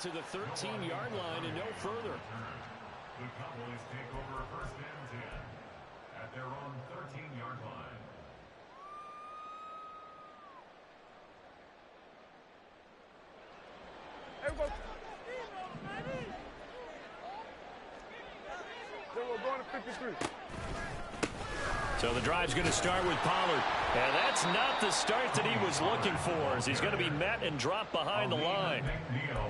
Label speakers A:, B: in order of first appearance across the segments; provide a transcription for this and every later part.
A: To the 13-yard line and no further.
B: The Cowboys take over first and 10 at their own 13-yard line.
C: We're going to 53.
A: So the drive's going to start with Pollard. And that's not the start that he was looking for, as he's going to be met and dropped behind the line.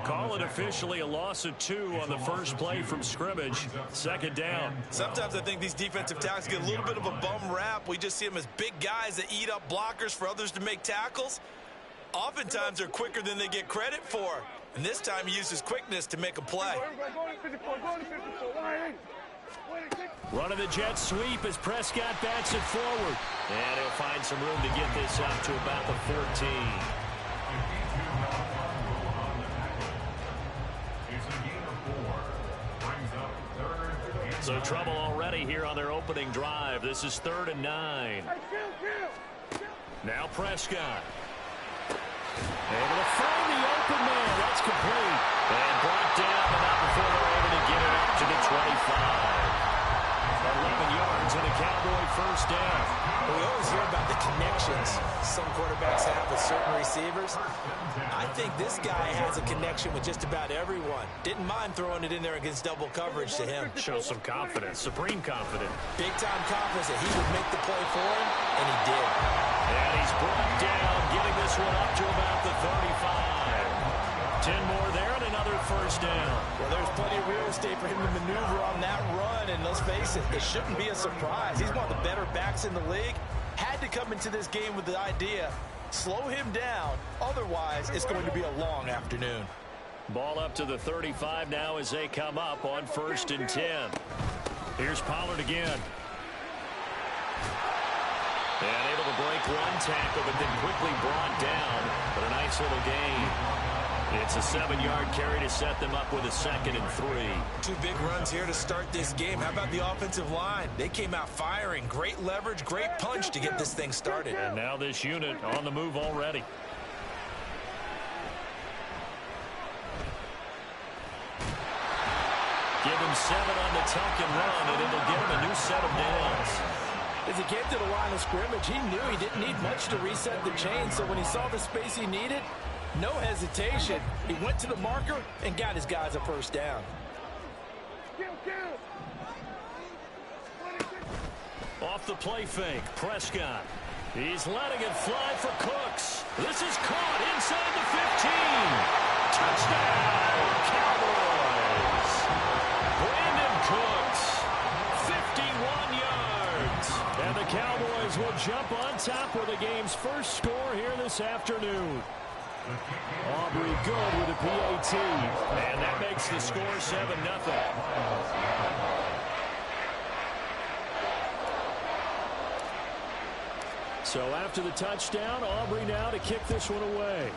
A: Call it officially a loss of 2 on the first play from scrimmage. Second down.
D: Sometimes I think these defensive tackles get a little bit of a bum rap. We just see them as big guys that eat up blockers for others to make tackles. Oftentimes they're quicker than they get credit for. And this time he uses quickness to make a play.
A: Running the jet sweep as Prescott bats it forward. And he'll find some room to get this up to about the 13. So trouble already here on their opening drive. This is 3rd and 9. Now Prescott. Able to find the open man. That's complete. And brought down, but not before they're able to get it up to the 25. 11 yards and a Cowboy first down.
D: We always hear about the connections some quarterbacks have with certain receivers. I think this guy has a connection with just about everyone. Didn't mind throwing it in there against double coverage to him.
A: Shows some confidence, supreme confidence.
D: Big-time confidence that he would make the play for him, and he did.
A: And he's brought down, getting this one up to about the 35. 10 more there and another first down.
D: Well, there's plenty of real estate for him to maneuver on that run, and let's face it, it shouldn't be a surprise. He's one of the better backs in the league. Had to come into this game with the idea, slow him down, otherwise it's going to be a long afternoon.
A: Ball up to the 35 now as they come up on 1st and 10. Here's Pollard again. And able to break one tackle, but then quickly brought down. But a nice little gain. It's a 7-yard carry to set them up with a 2nd and 3.
D: 2 big runs here to start this game. How about the offensive line? They came out firing. Great leverage, great punch to get this thing started.
A: And now this unit on the move already. Give him 7 on the tuck and run, and it'll give him a new set of downs.
D: As he came to the line of scrimmage, he knew he didn't need much to reset the chain, so when he saw the space he needed, no hesitation. He went to the marker and got his guys a first down.
A: Off the play fake, Prescott. He's letting it fly for Cooks. This is caught inside the 15. Touchdown, Cowboys. Brandon Cooks, 51 yards. And the Cowboys will jump on top with the game's first score here this afternoon. Aubrey good with a PAT. And that makes the score 7-0. So after the touchdown, Aubrey now to kick this one away.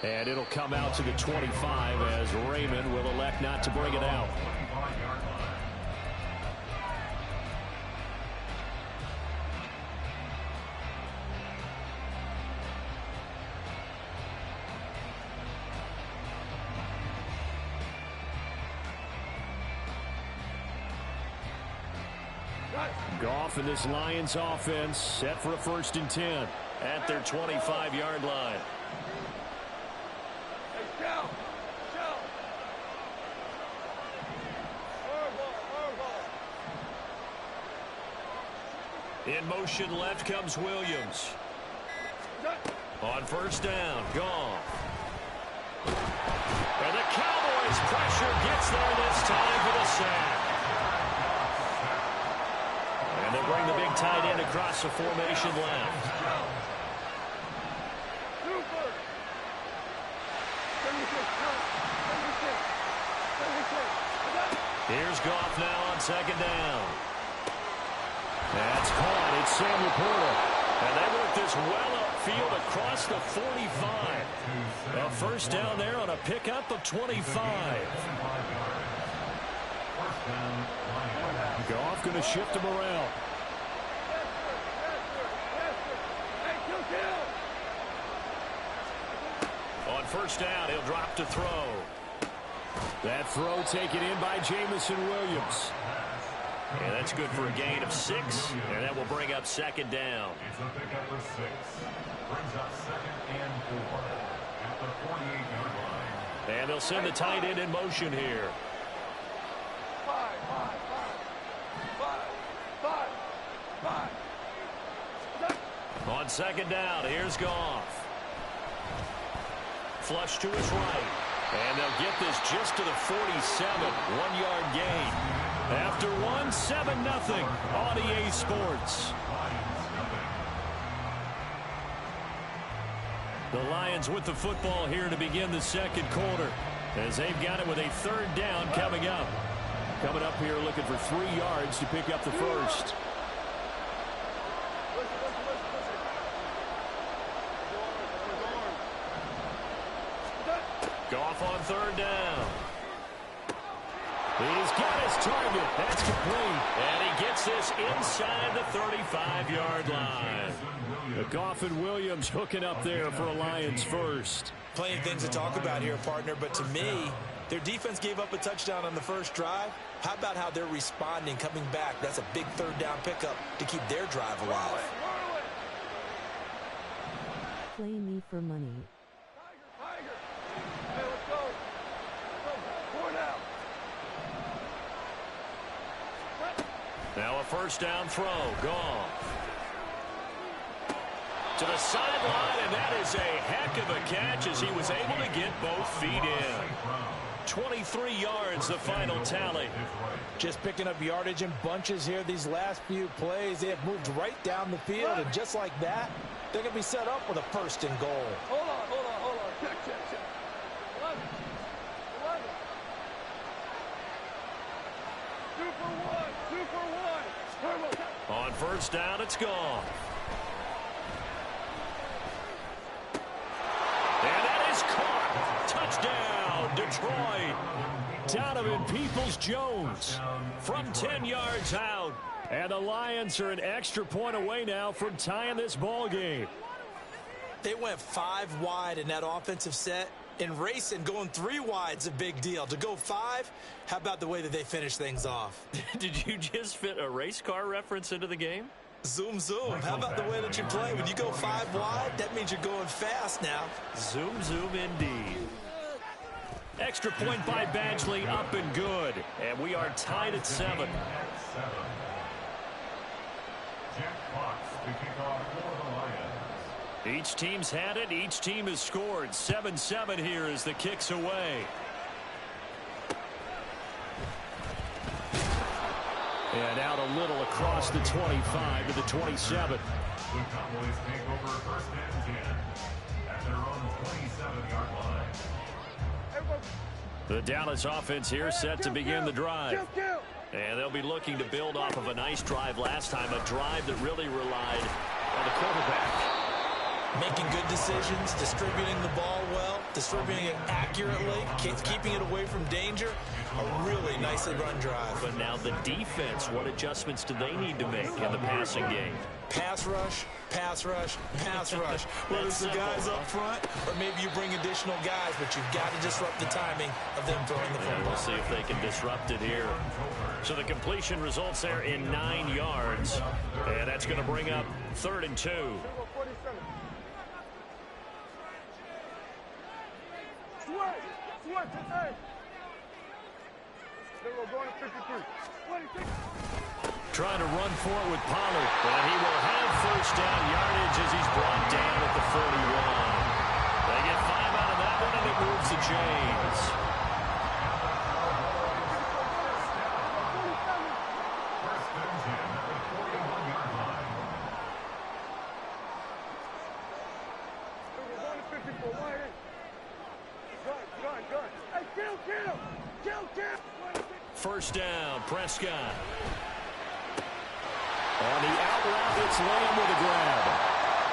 A: And it'll come out to the 25 as Raymond will elect not to bring it out. Goff and this Lions offense set for a 1st and 10 at their 25-yard line. In motion left comes Williams. On 1st down, Goff. And the Cowboys pressure gets there this time for the sack. And they'll bring the big tight end across the formation left. Here's Goff now on 2nd down. That's caught. It's Sam Laporta. And they work this well upfield across the 45. A first down there on a pickup of 25. Goff going to shift him around. First down, he'll drop to throw.
E: That throw taken in by Jamison Williams.
A: And that's good for a gain of 6, and that will bring up second down.
B: It's a pickup of 6. Brings up 2nd and 4 at the 48-yard line.
A: And they'll send the tight end in motion here.
C: 5, 5.
A: On second down, here's Goff. Flush to his right. And they'll get this just to the 47. 1-yard gain. After 1, 7-0 on EA Sports. The Lions with the football here to begin the second quarter, as they've got it with a third down coming up.
E: Coming up here looking for 3 yards to pick up the first.
A: Goff on third down. He's got his target. That's complete. And he gets this inside the 35-yard line.
E: Goff and Williams hooking up there for a Lions first.
D: Plenty of things to talk about here, partner, but to me, their defense gave up a touchdown on the first drive. How about how they're responding, coming back? That's a big third down pickup to keep their drive alive.
F: Play me for money.
C: Tiger. Hey, let's go. Four now.
A: Now a first down throw. Goff to the sideline, and that is a heck of a catch as he was able to get both feet in. 23 yards, the final tally.
D: Just picking up yardage in bunches here these last few plays. They have moved right down the field, and just like that, they're going to be set up with a first and goal.
C: Hold on. Check. 11. 2 for 1. Turbo.
A: On first down, it's gone. And that is caught. Touchdown, Detroit.
E: Donovan Peoples-Jones from 10 yards out. And the Lions are an extra point away now from tying this ball game.
D: They went 5 wide in that offensive set. And racing, going 3 wide's a big deal. To go 5, how about the way that they finish things off?
A: Did you just fit a race car reference into the game?
D: Zoom. How about the way that you play? When you go 5 wide, that means you're going fast now.
A: Zoom indeed. Extra point by Badgley, up and good. And we are tied at 7.
B: Jack Fox to kick off for the Lions.
A: Each team's had it. Each team has scored. 7-7 here as the kick's away.
E: And out a little across the 25 to the 27.
B: The Cowboys take over first and 10 at their own 27-yard line.
A: The Dallas offense here set to begin the drive. And they'll be looking to build off of a nice drive last time, a drive that really relied on the quarterback.
D: Making good decisions, distributing the ball well, distributing it accurately, keeping it away from danger. A really nicely run drive.
A: But now the defense, what adjustments do they need to make in the passing game?
D: Pass rush. Whether it's the guys up front or maybe you bring additional guys, but you've got to disrupt the timing of them throwing the football.
A: We'll see if they can disrupt it here. So the completion results there in 9 yards. And that's going to bring up 3rd and 2.
C: Switch, hey. We're going to 53.
A: Trying to run for it with Pollard. And he will have first down yardage as he's brought down at the 41. They get 5 out of that one, and it moves the chains.
B: First and 10 at the 41-yard line.
C: We're going to 54. Right here. Gun. Hey, kill.
A: First down, Prescott. On the out route, it's Lamb with a grab.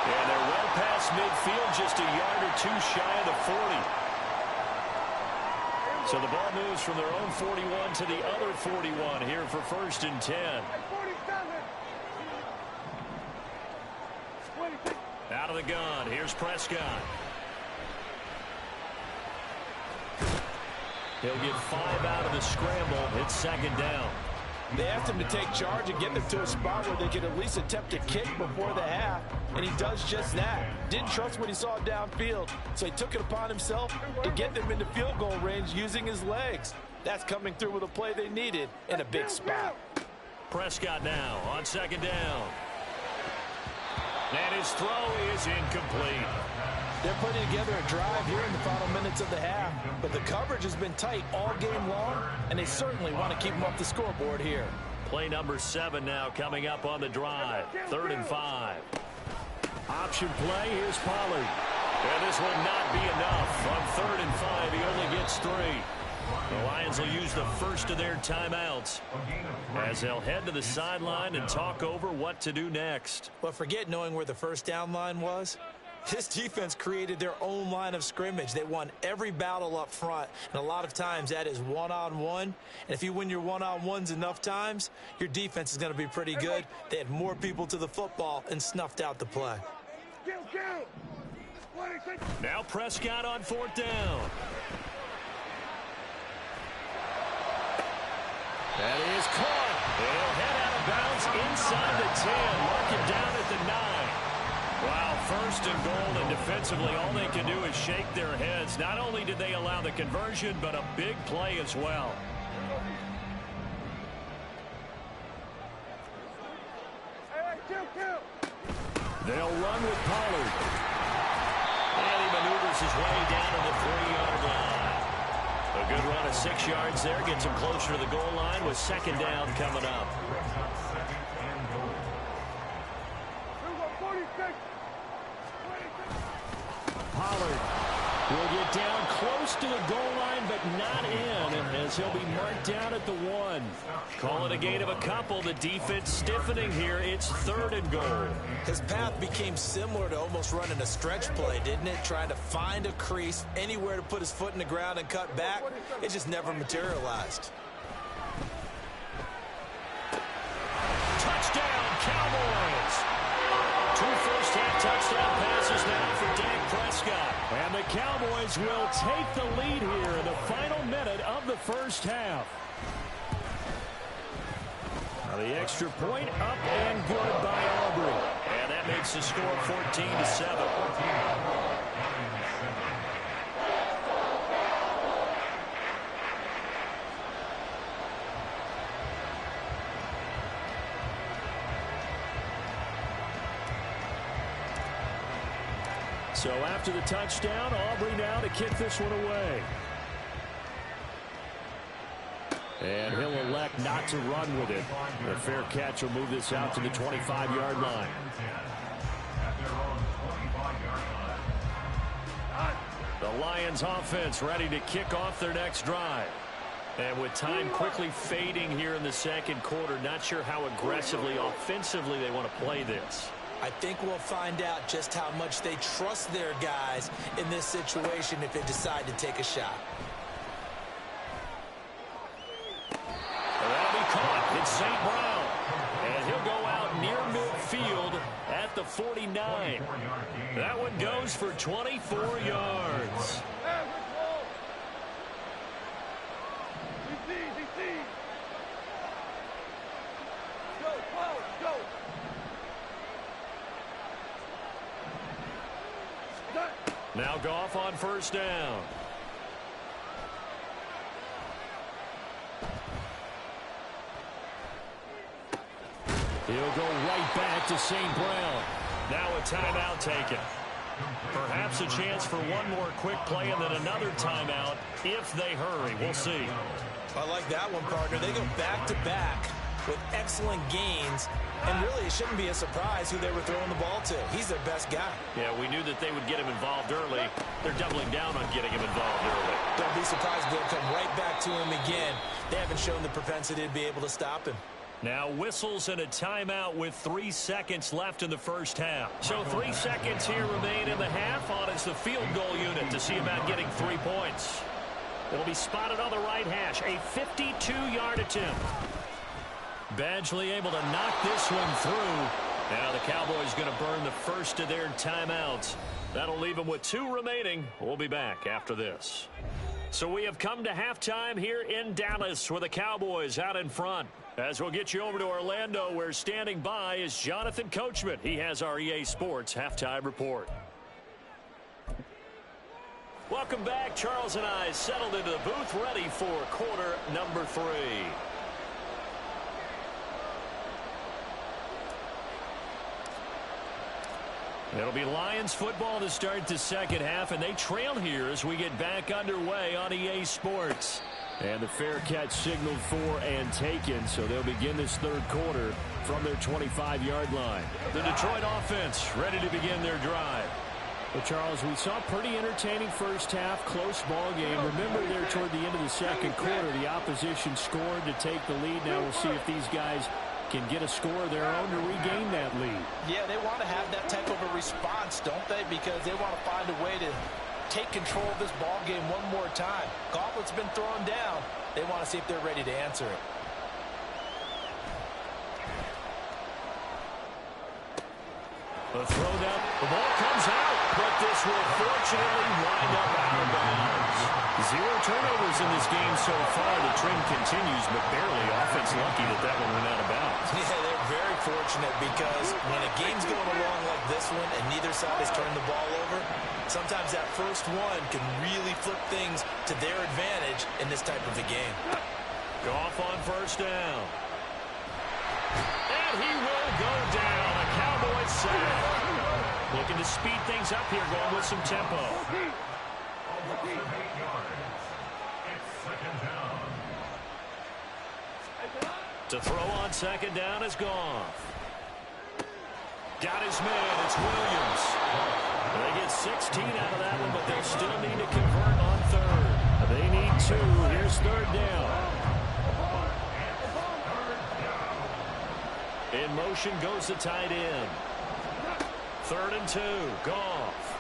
A: And they're well past midfield, just a yard or 2 shy of the 40. So the ball moves from their own 41 to the other 41 here for 1st and 10. Out of the gun, here's Prescott.
E: He'll get 5 out of the scramble. It's second down.
D: They asked him to take charge and get them to a spot where they could at least attempt a kick before the half, and he does just that. Didn't trust what he saw downfield, so he took it upon himself to get them into field goal range using his legs. That's coming through with a play they needed in a big spot.
E: Prescott now on second down. And his throw is incomplete.
D: They're putting together a drive here in the final minutes of the half, but the coverage has been tight all game long, and they certainly want to keep them off the scoreboard here.
E: Play number 7 now coming up on the drive. 3rd and 5. Option play, here's Pollard. And this will not be enough. On 3rd and 5, he only gets 3. The Lions will use the first of their timeouts as they'll head to the sideline and talk over what to do next.
D: But forget knowing where the first down line was. This defense created their own line of scrimmage. They won every battle up front, and a lot of times that is one-on-one. And if you win your one-on-ones enough times, your defense is going to be pretty good. They had more people to the football and snuffed out the play.
E: Now Prescott on 4th down. That is caught. He'll head out of bounds inside the 10. Mark him down at the 9. Wow, 1st and goal, and defensively all they can do is shake their heads. Not only did they allow the conversion, but a big play as well. They'll run with Pollard. And he maneuvers his way down to the 3-yard line. A good run of 6 yards there gets him closer to the goal line with second down coming up. Pollard will get down close to the goal line, but not in, as he'll be marked down at the 1. Call it a gain of a couple. The defense stiffening here. It's 3rd and goal.
D: His path became similar to almost running a stretch play, didn't it? Trying to find a crease, anywhere to put his foot in the ground and cut back. It just never materialized.
E: Touchdown, Cowboys! 2 first-half touchdown passes now for Dak Prescott. And the Cowboys will take the lead here in the final minute of the first half. Now the extra point up and good by Aubrey. And that makes the score 14-7. So after the touchdown, Aubrey now to kick this one away. And he'll elect not to run with it. A fair catch will move this out to the 25-yard line. The Lions offense ready to kick off their next drive. And with time quickly fading here in the second quarter, not sure how aggressively, offensively they want to play this.
D: I think we'll find out just how much they trust their guys in this situation if they decide to take a shot.
E: That'll be caught. It's St. Brown. And he'll go out near midfield at the 49. That one goes for 24 yards. Now Goff on first down. He'll go right back to St. Brown. Now a timeout taken. Perhaps a chance for one more quick play and then another timeout if they hurry. We'll see.
D: I like that one, partner. They go back-to-back with excellent gains. And really, it shouldn't be a surprise who they were throwing the ball to. He's their best guy.
E: Yeah, we knew that they would get him involved early. They're doubling down on getting him involved early.
D: Don't be surprised if they'll come right back to him again. They haven't shown the propensity to be able to stop him.
E: Now whistles and a timeout with 3 seconds left in the first half. So 3 seconds here remain in the half. On is the field goal unit to see about getting 3 points. It'll be spotted on the right hash. A 52-yard attempt. Badgley able to knock this one through. Now the Cowboys going to burn the first of their timeouts. That'll leave them with 2 remaining. We'll be back after this. So we have come to halftime here in Dallas with the Cowboys out in front. As we'll get you over to Orlando, where standing by is Jonathan Coachman. He has our EA Sports halftime report. Welcome back. Charles and I settled into the booth, ready for quarter number 3. It'll be Lions football to start the second half, and they trail here as we get back underway on EA Sports. And the fair catch signaled for and taken, so they'll begin this third quarter from their 25-yard line. The Detroit offense ready to begin their drive. Well, Charles, we saw a pretty entertaining first half, close ball game. Remember there toward the end of the second quarter, the opposition scored to take the lead. Now we'll see if these guys can get a score of their own to regain that lead.
D: Yeah, they want to have that type of a response, don't they? Because they want to find a way to take control of this ball game one more time. Gauntlet's been thrown down. They want to see if they're ready to answer it.
E: The throw down. The ball comes out, but this will fortunately wind up out of bounds. 0 turnovers in this game so far. The trend continues, but barely. Offense lucky that one went out of bounds.
D: Yeah, they're very fortunate because when a game's going along like this one and neither side has turned the ball over, sometimes that first one can really flip things to their advantage in this type of a game.
E: Goff on first down. And he will go down. A Cowboys sack. Looking to speed things up here, going with some tempo. To throw on second down is Goff. Got his man. It's Williams. They get 16 out of that one, but they'll still need to convert on third. They need 2. Here's third down. In motion goes the tight end. 3rd and 2. Goff.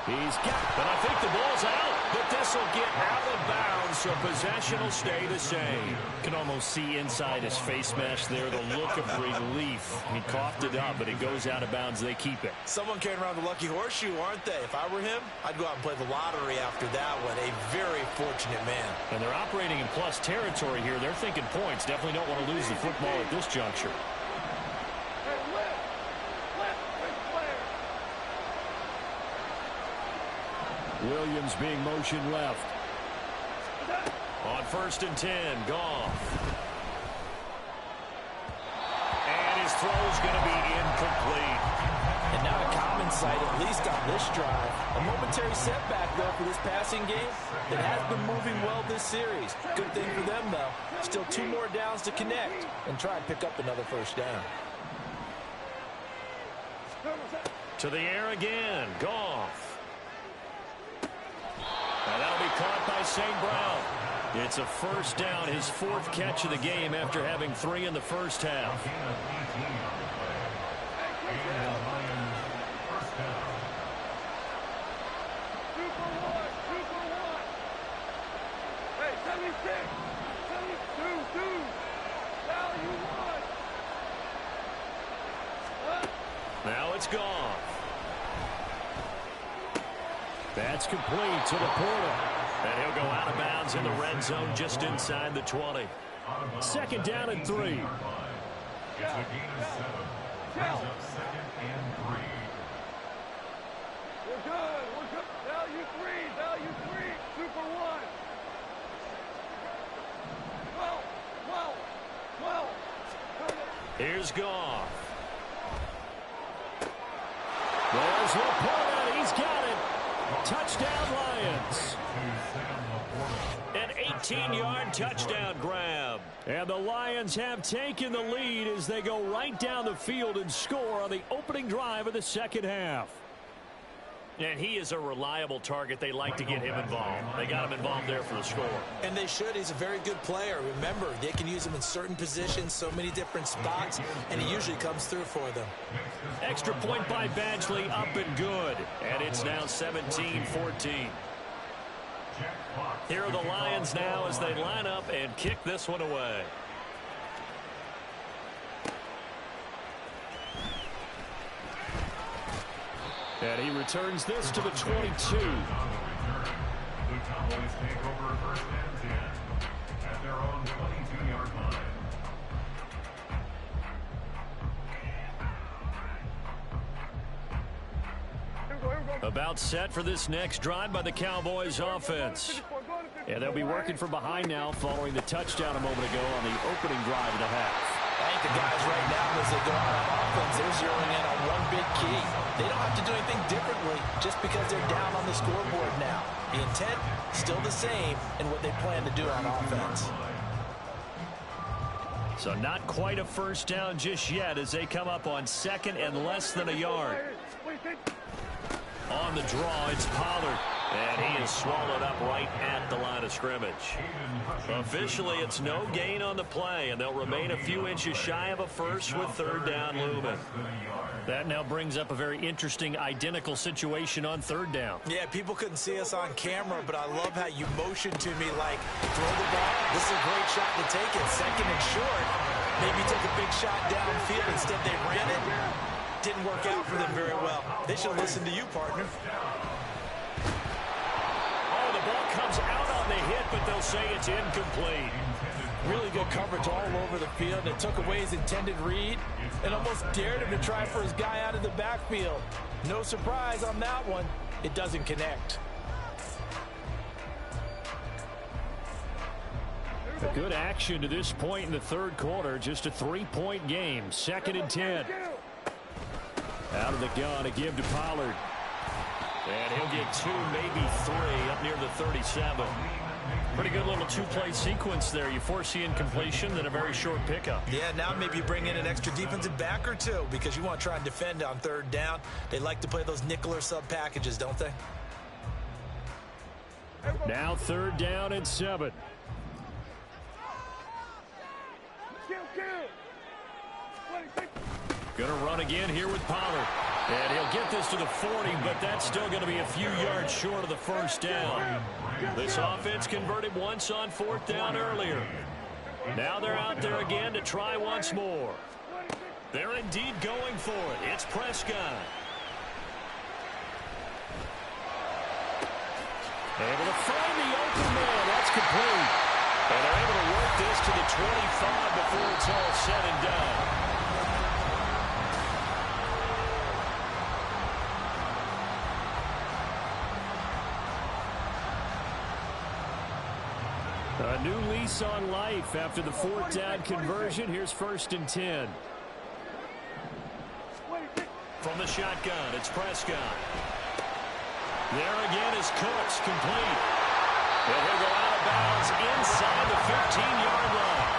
E: He's got it, but I think the ball's out. But this will get out of bounds, so possession will stay the same. Can almost see inside his face mask there the look of relief. He coughed it up, but it goes out of bounds. They keep it.
D: Someone carrying around the lucky horseshoe, aren't they? If I were him, I'd go out and play the lottery after that one. A very fortunate man.
E: And they're operating in plus territory here. They're thinking points. Definitely don't want to lose the football at this juncture. Williams being motioned left. On 1st and 10, Goff. And his throw is going to be incomplete.
D: And not a common sight, at least on this drive. A momentary setback, though, for this passing game that has been moving well this series. Good thing for them, though. Still 2 more downs to connect and try and pick up another first down.
E: To the air again, Goff. Now that'll be caught by St. Brown. It's a first down, his 4th catch of the game after having 3 in the first half.
C: Hey, 76, 72, value 1.
E: Now it's gone. That's complete to the Porter. And he'll go out of bounds in the red zone just inside the 20. 2nd down and 3.
B: It's a gain of 7. Brings up 2nd and 3.
C: We're good. Value 3. Super 1. 12.
E: Here's Goff. There's Laporta. He's got it. Touchdown, Lions. An 18-yard touchdown grab. And the Lions have taken the lead as they go right down the field and score on the opening drive of the second half. And he is a reliable target. They like to get him involved. They got him involved there for the score.
D: And they should. He's a very good player. Remember, they can use him in certain positions, so many different spots, and he usually comes through for them.
E: Extra point by Badgley, up and good. And it's now 17-14. Here are the Lions now as they line up and kick this one away. And he returns this to the 22.
B: return. The Cowboys take over first and 10 at their own 22-yard line.
E: About set for this next drive by the Cowboys offense. And they'll be working from behind now following the touchdown a moment ago on the opening drive of the half.
D: I think the guys right now, as they go out on offense, they're zeroing in on one big key. They don't have to do anything differently just because they're down on the scoreboard now. The intent, still the same in what they plan to do on offense.
E: So not quite a first down just yet as they come up on second and less than a yard. On the draw, it's Pollard. And he is swallowed up right at the line of scrimmage. Officially, it's no gain on the play, and they'll remain a few inches shy of a first with third down looming. That now brings up a very interesting identical situation on third down.
D: Yeah, people couldn't see us on camera, but I love how you motioned to me like, throw the ball. This is a great shot to take it. Second and short. Maybe take a big shot downfield. Instead, they ran it. Didn't work out for them very well. They should listen to you, partner.
E: Oh, the ball comes out on the hit, but they'll say it's incomplete.
D: Really good coverage all over the field. It took away his intended read and almost dared him to try for his guy out of the backfield. No surprise on that one. It doesn't connect.
E: A good action to this point in the third quarter. Just a 3-point game. Second and 10. Out of the gun, a give to Pollard. And he'll get 2, maybe 3, up near the 37. Pretty good little two-play sequence there. You force the incompletion, then a very short pickup.
D: Yeah, now maybe you bring in an extra defensive back or two because you want to try and defend on third down. They like to play those nickel or sub packages, don't they?
E: Now third down and 7. Gonna run again here with Pollard. And he'll get this to the 40, but that's still going to be a few yards short of the first down. This offense converted once on fourth down earlier. Now they're out there again to try once more. They're indeed going for it. It's Prescott. Able to find the open man. That's complete. And they're able to work this to the 25 before it's all said and done. A new lease on life after the fourth down conversion. Here's first and 10. From the shotgun, it's Prescott. There again is Cooks, complete. And he'll go out of bounds inside the 15-yard line.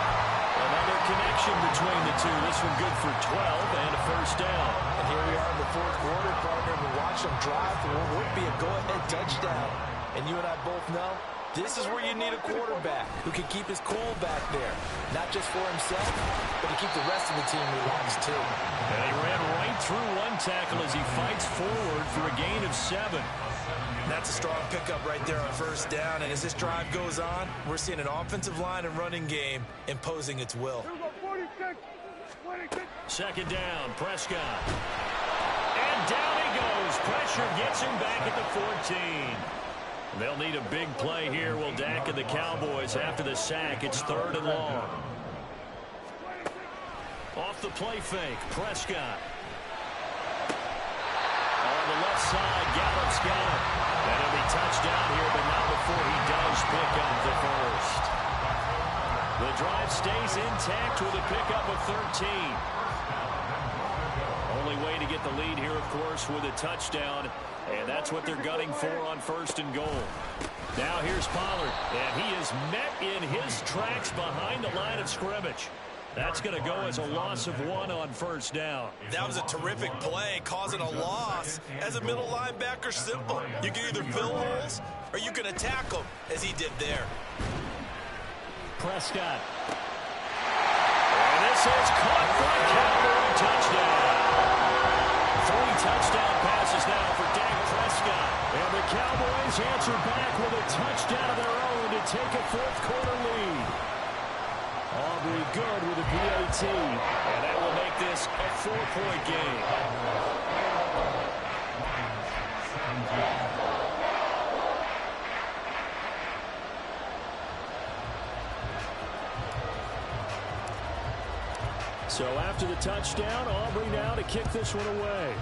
E: Another connection between the two. This one good for 12 and a first down.
D: And here we are in the fourth quarter, partner. We watch them drive for what would be a go-ahead touchdown. And you and I both know this is where you need a quarterback who can keep his cool back there. Not just for himself, but to keep the rest of the team relaxed too.
E: And he ran right through one tackle as he fights forward for a gain of 7.
D: That's a strong pickup right there on first down. And as this drive goes on, we're seeing an offensive line and running game imposing its will.
E: Second down, Prescott. And down he goes. Pressure gets him back at the 14. They'll need a big play here, will Dak and the Cowboys after the sack. It's third and long. Off the play fake, Prescott. On the left side, Gallup's got it. And he'll be touchdown here, but not before he does pick up the first. The drive stays intact with a pickup of 13. Only way to get the lead here, of course, with a touchdown. And that's what they're gunning for on first and goal. Now here's Pollard. And he is met in his tracks behind the line of scrimmage. That's going to go as a loss of 1 on first down.
D: That was a terrific play, causing a loss. As a middle linebacker, simple. You can either fill holes or you can attack them, as he did there.
E: Prescott. And this is caught for a Cowboy touchdown. 3 touchdown passes now for Dak Prescott. And the Cowboys answer back with a touchdown of their own to take a fourth quarter lead. Aubrey good with a PAT. And that will make this a 4-point game. So after the touchdown, Aubrey now to kick this one away.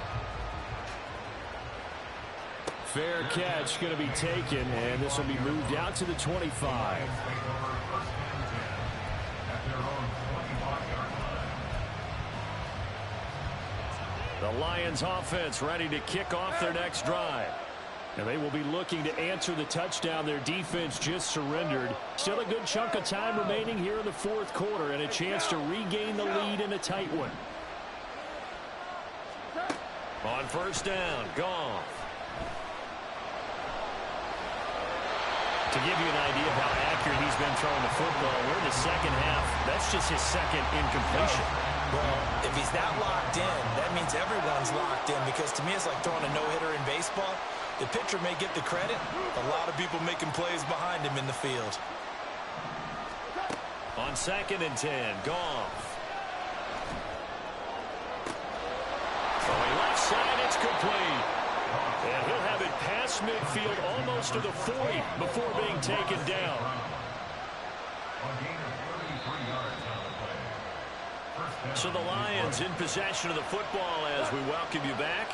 E: Fair catch going to be taken, and this will be moved out to the 25. The Lions offense ready to kick off their next drive. And they will be looking to answer the touchdown their defense just surrendered. Still a good chunk of time remaining here in the fourth quarter and a chance to regain the lead in a tight one. On first down, Goff. To give you an idea of how accurate he's been throwing the football, we're in the second half. That's just his second incompletion.
D: Well, if he's that locked in, that means everyone's locked in, because to me it's like throwing a no-hitter in baseball. The pitcher may get the credit. A lot of people making plays behind him in the field.
E: On 2nd and 10, Goff. Throwing left side, it's complete. And he'll have it past midfield almost to the 40 before being taken down. So the Lions in possession of the football as we welcome you back.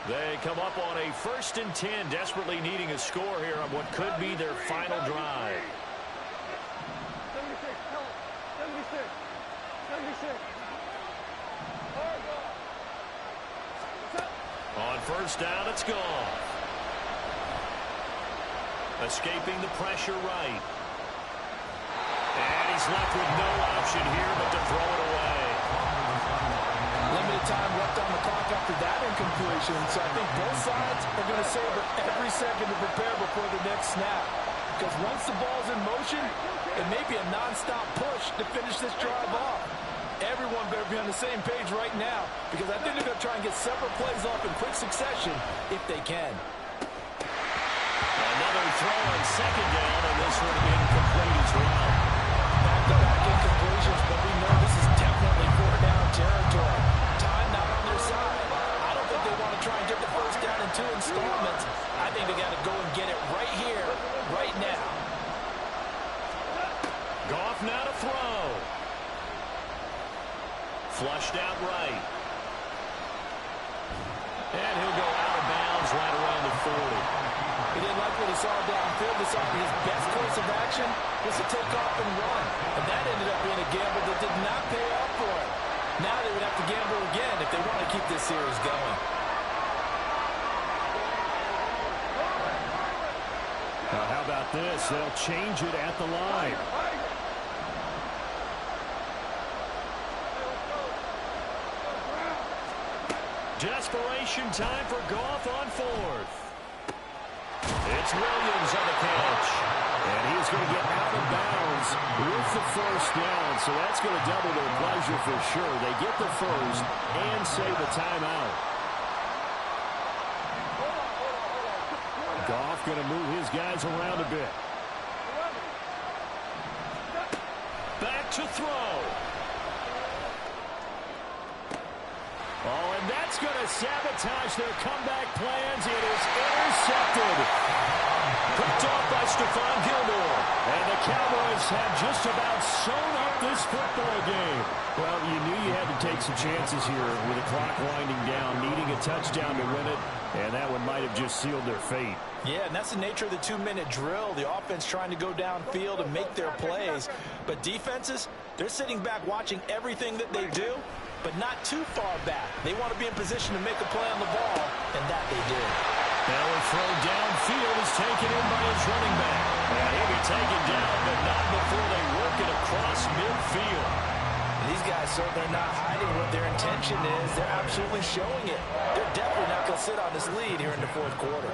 E: They come up on a 1st and 10, desperately needing a score here on what could be their final drive.
C: 76, 76, 76.
E: On first down, it's gone. Escaping the pressure right. And he's left with no option here but to throw it away.
D: Limited time left on the clock after that incompletion, so I think both sides are going to savor every second to prepare before the next snap. Because once the ball's in motion, it may be a non-stop push to finish this drive off. Everyone better be on the same page right now, because I think they're going to try and get several plays off in quick succession if they can.
E: Another throw on 2nd down, and this one incomplete as well.
D: Back-to-back incompletions, but we know this is definitely 4-down territory. Time not on their side. I don't think they want to try and get the first down in 2 installments. I think they got to go and get it right here, right now.
E: Goff now to throw. Flushed out right. And he'll go out of bounds right around the 40.
D: He didn't like what he saw downfield. Decided his best course of action was to take off and run. And that ended up being a gamble that did not pay off for him. Now they would have to gamble again if they want to keep this series going.
E: Now how about this? They'll change it at the line. Desperation time for Goff on 4th. It's Williams on the catch. And he's going to get out of bounds with the first down. So that's going to double their pleasure for sure. They get the first and save a timeout. Goff going to move his guys around a bit. Back to throw. Oh, and that's going to sabotage their comeback plans. It is intercepted. Picked off by Stephon Gilmore. And the Cowboys have just about sewn up this football game. Well, you knew you had to take some chances here with the clock winding down, needing a touchdown to win it. And that one might have just sealed their fate.
D: Yeah, and that's the nature of the 2-minute drill. The offense trying to go downfield and make their plays. But defenses, they're sitting back watching everything that they do, but not too far back. They want to be in position to make a play on the ball, and that they did.
E: Now a throw downfield is taken in by his running back. And he'll be taken down, but not before they work it across midfield.
D: These guys certainly not hiding what their intention is. They're absolutely showing it. They're definitely not going to sit on this lead here in the fourth quarter.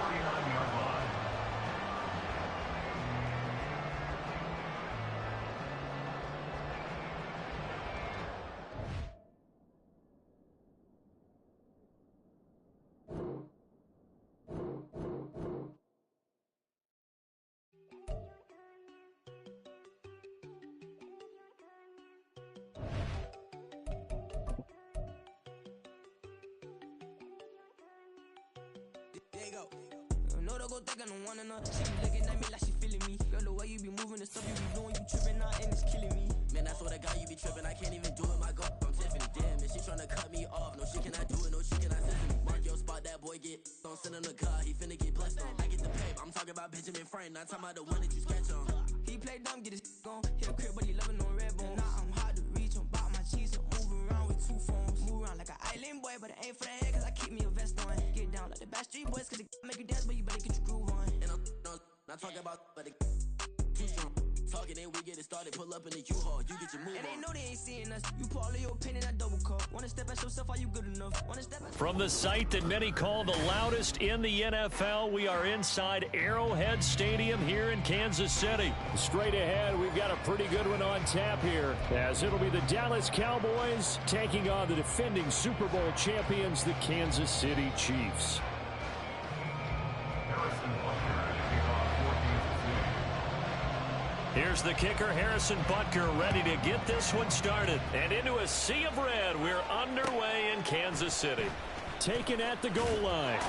G: know they go thinking I'm one another. She be looking at me like she feeling me. Girl, the way you be moving, the stuff you be doing, you tripping out and it's killing me. Man, that's what I got, you be tripping. I can't even do it, my girl. I'm Tiffany. Damn, and she tryna cut me off. No, she cannot do it, no, she cannot listen me. Mark your spot, that boy get. Don't send him the car, he finna get blessed on. I get the paper, I'm talking about Benjamin Franklin, not talking about the one that you sketch on. He play dumb, get his gone. He a crib, but he loving on red bone. Now I'm hard to reach, I'm about my cheese. I'm moving around with 2 phones. Move around like an island boy, but it ain't for the head, cause I keep me a vest on. Get down like the Backstreet Boys, cause it make you dance, but you better get your groove on. And I'm not talking about, but it too strong. Talking, then we get it started, pull up in the U-Haul, you get your move and on. And they know they ain't seeing us. You pull all your opinion, I double cup. Wanna step at yourself, are you good enough? Wanna step at...
E: From the site that many call the loudest in the NFL, we are inside Arrowhead Stadium here in Kansas City. Straight ahead, we've got a pretty good one on tap here, as it'll be the Dallas Cowboys taking on the defending Super Bowl champions, the Kansas City Chiefs. Here's the kicker, Harrison Butker, ready to get this one started. And into a sea of red, we're underway in Kansas City. Taken at the goal line.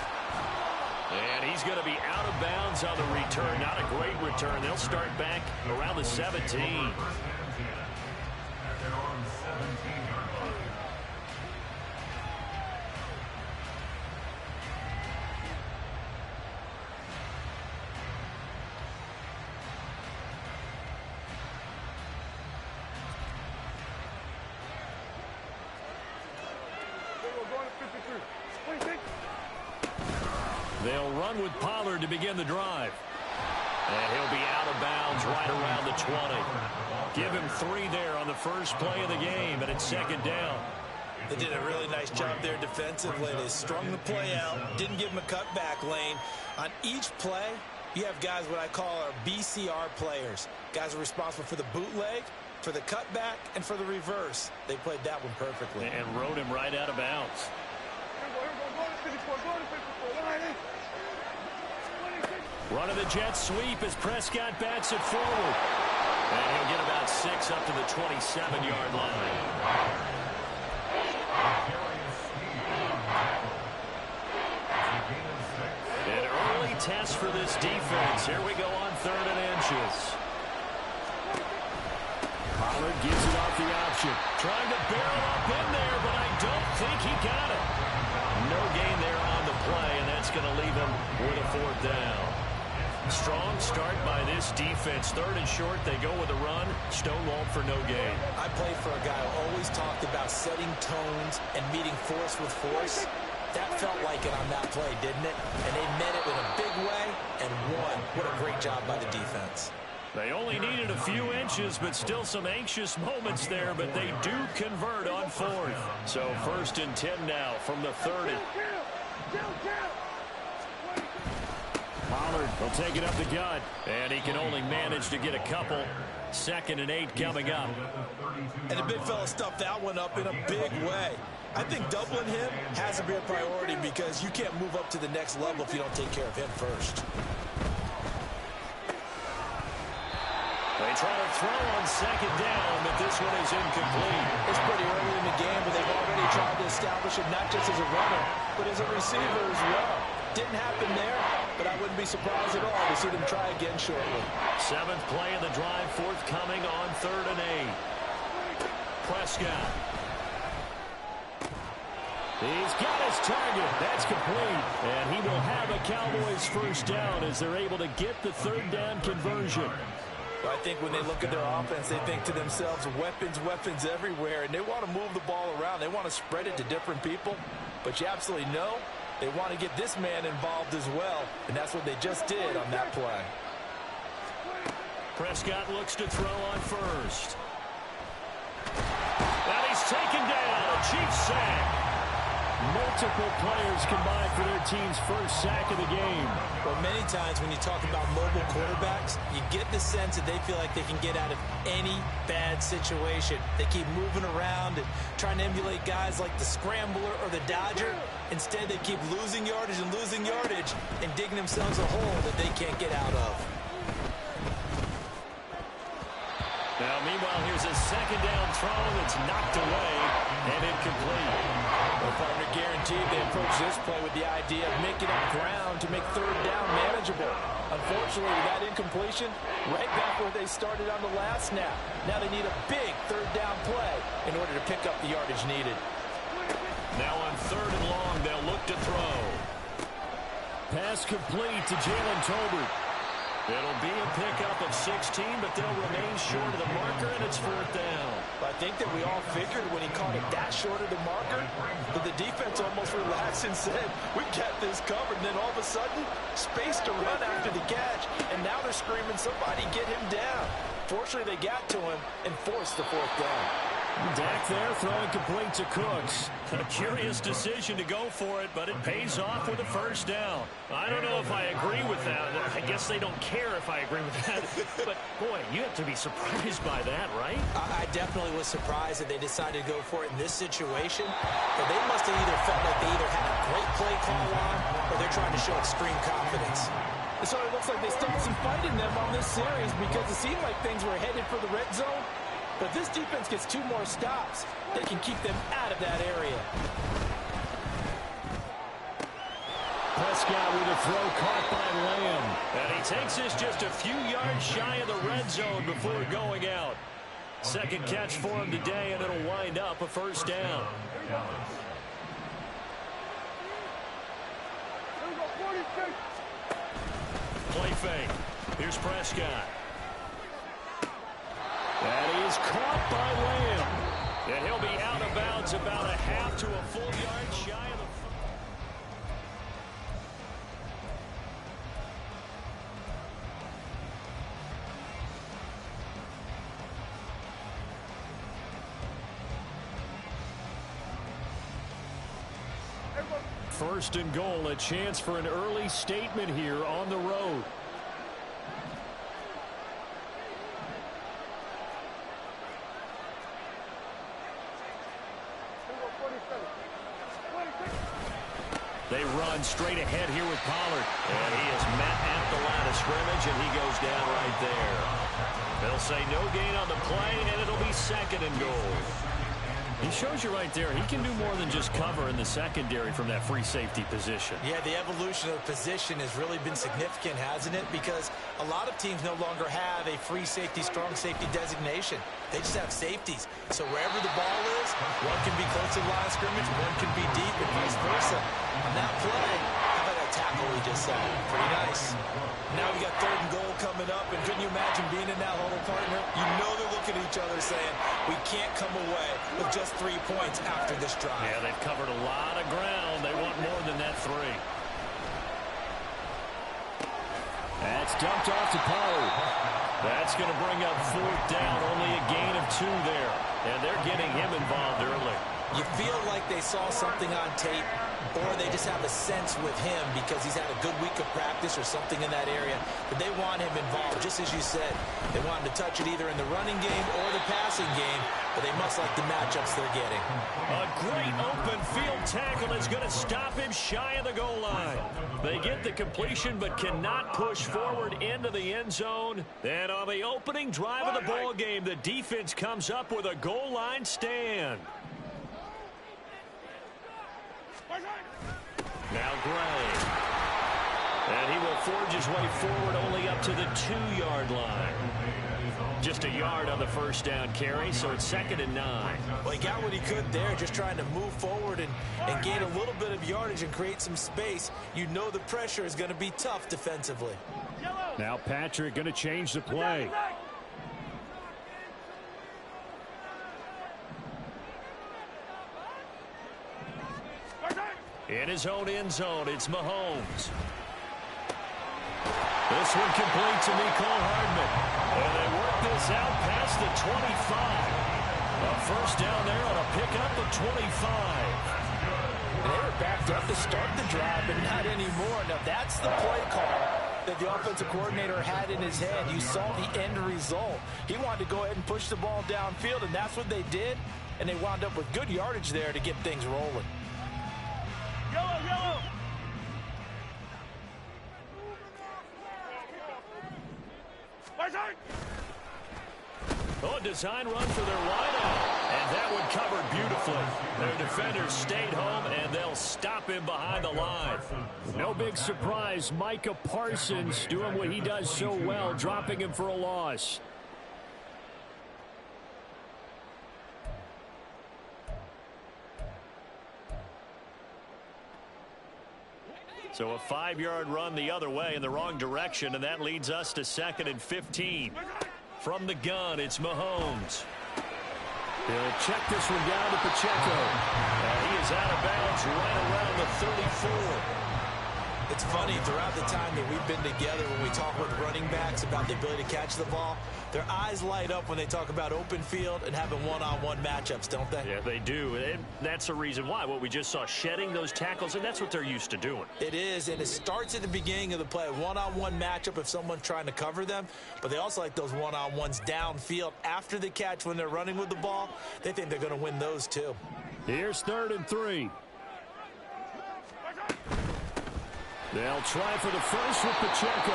E: And he's going to be out of bounds on the return. Not a great return. They'll start back around the 17. They'll run with Pollard to begin the drive. And he'll be out of bounds right around the 20. Give him 3 there on the first play of the game, and it's second down.
D: They did a really nice job there defensively. They strung the play out, didn't give him a cutback lane. On each play, you have guys what I call our BCR players. Guys are responsible for the bootleg, for the cutback, and for the reverse. They played that one perfectly.
E: And rode him right out of bounds. Run of the jet sweep as Prescott bats it forward. And he'll get about 6 up to the 27-yard line. An early test for this defense. Here we go on 3rd and inches. Pollard gives it off the option. Trying to barrel up in there, but I don't think he got it. No gain there on the play, and that's going to leave him with a 4th down. Strong start by this defense. 3rd and short, they go with a run. Stonewalled for no gain.
D: I played for a guy who always talked about setting tones and meeting force with force. That felt like it on that play, didn't it? And they met it in a big way and won. What a great job by the defense.
E: They only needed a few inches, but still some anxious moments there, but they do convert on 4th. So 1st and 10 now from the 30. Pollard will take it up the gut, and he can only manage to get a couple. 2nd and 8 coming up.
D: And the big fella stuffed that one up in a big way. I think doubling him has to be a priority because you can't move up to the next level if you don't take care of him first.
E: They try to throw on 2nd down, but this one is incomplete.
D: It's pretty early in the game, but they've already tried to establish it not just as a runner, but as a receiver as well. Didn't happen there, but I wouldn't be surprised at all to see them try again shortly.
E: 7th play of the drive, forthcoming on 3rd and 8. Prescott. He's got his target. That's complete. And he will have a Cowboys 1st down as they're able to get the 3rd down conversion.
D: Well, I think when they look at their offense, they think to themselves, weapons, weapons everywhere, and they want to move the ball around. They want to spread it to different people, but you absolutely know they want to get this man involved as well, and that's what they just did on that play.
E: Prescott looks to throw on 1st. And he's taken down. A Chiefs sack. Multiple players combined for their team's 1st sack of the game.
D: Well, many times when you talk about mobile quarterbacks, you get the sense that they feel like they can get out of any bad situation. They keep moving around and trying to emulate guys like the Scrambler or the Dodger. Instead, they keep losing yardage and digging themselves a hole that they can't get out of.
E: Now, meanwhile, here's a 2nd down throw that's knocked away and incomplete.
D: Well, partner, guaranteed they approach this play with the idea of making up ground to make 3rd down. They Unfortunately, with that incompletion, right back where they started on the last snap. Now they need a big third down play in order to pick up the yardage needed.
E: Now on 3rd and long, they'll look to throw. Pass complete to Jalen Tolbert. It'll be a pickup of 16, but they'll remain short of the marker, and it's 4th down.
D: I think that we all figured when he caught it that short of the marker that the defense almost relaxed and said, we got this covered. And then all of a sudden, space to run after the catch, and now they're screaming, somebody get him down. Fortunately, they got to him and forced the 4th down.
E: Dak there throwing complete to Cooks. A curious decision to go for it, but it pays off with a 1st down. I don't know if I agree with that. I guess they don't care if I agree with that. But, boy, you have to be surprised by that, right?
D: I definitely was surprised that they decided to go for it in this situation. But they must have either felt like they either had a great play call on or they're trying to show extreme confidence. So it looks like they still have some fight in them on this series because it seemed like things were headed for the red zone. But this defense gets 2 more stops. They can keep them out of that area.
E: Prescott with a throw caught by Lamb. And he takes this just a few yards shy of the red zone before going out. 2nd catch for him today, and it'll wind up a 1st down. Play fake. Here's Prescott. And he is caught by Lamb. And he'll be out of bounds about a half to a full yard shy of the... First and goal, a chance for an early statement here on the road. They run straight ahead here with Pollard. And he is met at the line of scrimmage, and he goes down right there. They'll say no gain on the play, and it'll be 2nd and goal. He shows you right there, he can do more than just cover in the secondary from that free safety position.
D: Yeah, the evolution of position has really been significant, hasn't it? Because a lot of teams no longer have a free safety, strong safety designation. They just have safeties. So wherever the ball is, one can be close to the line of scrimmage, one can be deep, and vice versa. On that play, how about that tackle we just saw? Pretty nice. Now we got 3rd and goal coming up, and couldn't you imagine being in that huddle, partner? You know they're looking at each other saying, we can't come away with just 3 points after this drive.
E: Yeah, they've covered a lot of ground. They want more than that 3. That's dumped off to Pollard. That's going to bring up 4th down, only a gain of 2 there. And they're getting him involved early.
D: You feel like they saw something on tape, or they just have a sense with him because he's had a good week of practice or something in that area that they want him involved. Just as you said, they want him to touch it either in the running game or the passing game, but they must like the matchups they're getting.
E: A great open field tackle is going to stop him shy of the goal line. They get the completion but cannot push forward into the end zone. And on the opening drive of the ball game, the defense comes up with a goal line stand. Now Gray. And he will forge his way forward only up to the 2-yard line. Just a yard on the 1st down carry, so it's 2nd and 9.
D: Well, he got what he could there, just trying to move forward and gain a little bit of yardage and create some space. You know the pressure is going to be tough defensively.
E: Now Patrick going to change the play. In his own end zone, it's Mahomes. This one complete to Mecole Hardman. And they work this out past the 25. A 1st down there on a pickup of 25.
D: And they were backed up to start the drive, but not anymore. Now that's the play call that the offensive coordinator had in his head. You saw the end result. He wanted to go ahead and push the ball downfield, and that's what they did. And they wound up with good yardage there to get things rolling.
C: Yellow, yellow.
E: Oh, a design run for their wideout. And that one covered beautifully. Their defenders stayed home, and they'll stop him behind the line.
A: No big surprise. Micah Parsons doing what he does so well, dropping him for a loss.
E: So a 5-yard run the other way in the wrong direction, and that leads us to 2nd and 15. From the gun, it's Mahomes.
A: He'll check this one down to Pacheco.
E: And he is out of bounds right around the 34.
D: It's funny, throughout the time that we've been together, when we talk with running backs about the ability to catch the ball, their eyes light up when they talk about open field and having one-on-one matchups, don't they?
E: Yeah, they do. And that's the reason why. What we just saw, shedding those tackles, and that's what they're used to doing.
D: It is, and it starts at the beginning of the play. One-on-one matchup if someone's trying to cover them, but they also like those one-on-ones downfield after the catch when they're running with the ball. They think they're going to win those too.
A: Here's 3rd and 3. They'll try for the first with Pacheco.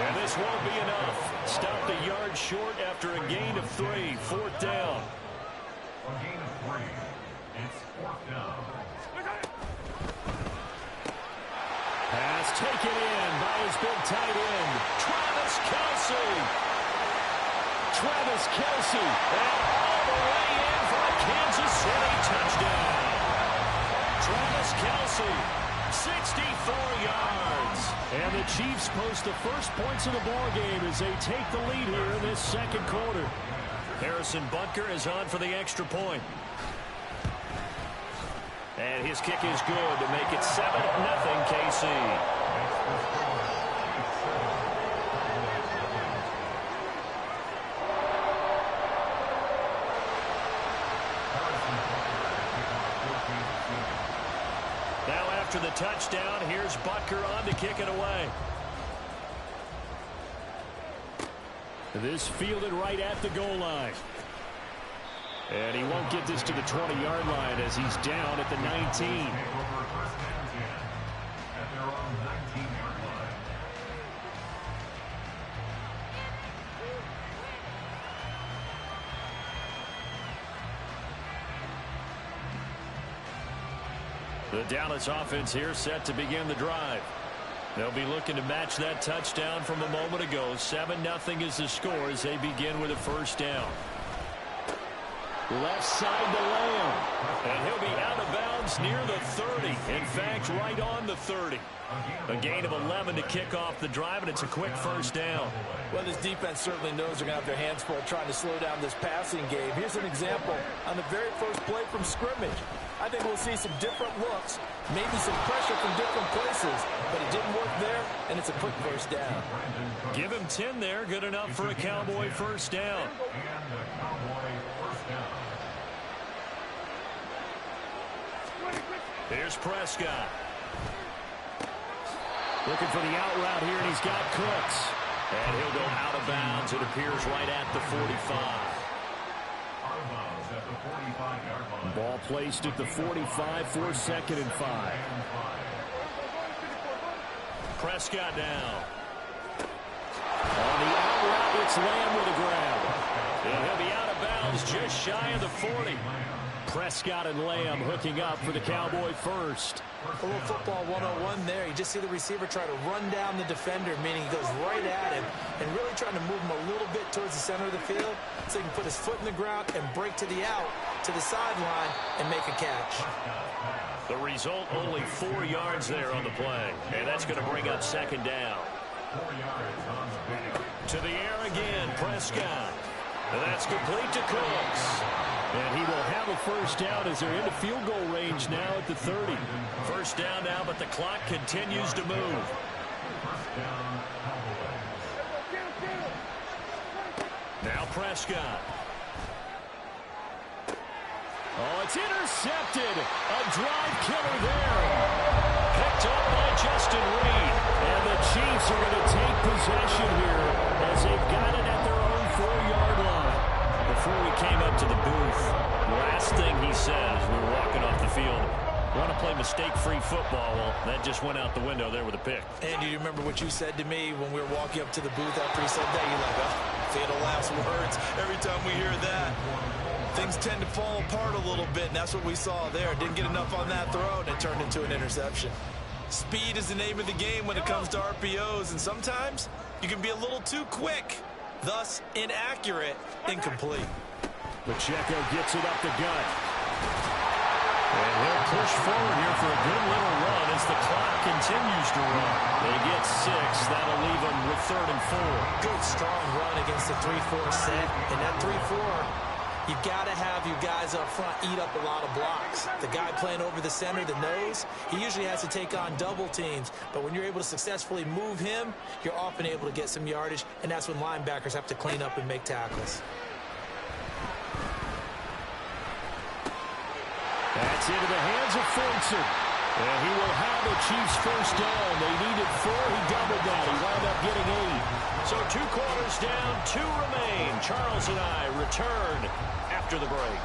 E: And this won't be enough. Stopped a yard short after a gain of 3. 4th down.
B: A gain of 3. It's 4th down.
A: Pass taken in by his big tight end,
E: Travis Kelce.
A: Travis Kelce.
E: And all the way in for a Kansas City touchdown. Travis Kelce. 64 yards.
A: And the Chiefs post the first points of the ball game as they take the lead here in this 2nd quarter.
E: Harrison Butker is on for the extra point. And his kick is good to make it 7-0 KC. After the touchdown, here's Butker on to kick it away.
A: This fielded right at the goal line. And he won't get this to the 20-yard line as he's down at the 19.
E: The Dallas offense here set to begin the drive. They'll be looking to match that touchdown from a moment ago. 7-0 is the score as they begin with a first down.
A: Left side to Lamb.
E: And he'll be out of bounds near the 30. In fact, right on the 30. A gain of 11 to kick off the drive, and it's a quick first down.
D: Well, this defense certainly knows they're going to have their hands full trying to slow down this passing game. Here's an example on the very first play from scrimmage. I think we'll see some different looks, maybe some pressure from different places, but it didn't work there, and it's a quick first down.
E: Give him 10 there, good enough for a Cowboy first down. Here's Prescott.
A: Looking for the out route here, and he's got Cooks.
E: And he'll go out of bounds. It appears right at the 45.
A: Ball placed at the 45 for 2nd and 5.
E: Prescott now.
A: On the out route, it's Lamb with a grab.
E: And he'll be out of bounds just shy of the 40.
A: Prescott and Lamb hooking up for the Cowboy first.
D: A little football 101 there. You just see the receiver try to run down the defender, meaning he goes right at him and really trying to move him a little bit towards the center of the field so he can put his foot in the ground and break to the out, to the sideline, and make a catch.
E: The result, only 4 yards there on the play. And that's going to bring up 2nd down. To the air again, Prescott. And that's complete to Cooks.
A: And he will have a first down as they're into field goal range now at the 30.
E: First down now, but the clock continues to move. Now Prescott.
A: Oh, it's intercepted. A drive killer there.
E: Picked up by Justin Reed.
A: And the Chiefs are going to take possession here as they've got it at their own 4-yard line.
E: Before we came up to the booth, last thing he says, we were walking off the field, want to play mistake-free football. Well, that just went out the window there with a pick.
D: And do you remember what you said to me when we were walking up to the booth after he said that? You're like, oh, fatal last words every time we hear that. things tend to fall apart a little bit, and that's what we saw there. Didn't get enough on that throw, and it turned into an interception. Speed is the name of the game when it comes to RPOs, and sometimes you can be a little too quick, thus inaccurate, incomplete.
E: Pacheco gets it up the gut. And he'll push forward here for a good little run as the clock continues to run. They get 6. That'll leave them with 3rd and 4.
D: Good, strong run against the 3-4 set. And that 3-4, you've got to have your guys up front eat up a lot of blocks. The guy playing over the center, the nose, he usually has to take on double teams. But when you're able to successfully move him, you're often able to get some yardage, and that's when linebackers have to clean up and make tackles.
E: That's into the hands of Fortson. And he will have the Chiefs first down. They needed 4. He doubled that. He wound up getting 8.
A: So 2 quarters down, 2 remain. Charles and I return after the break.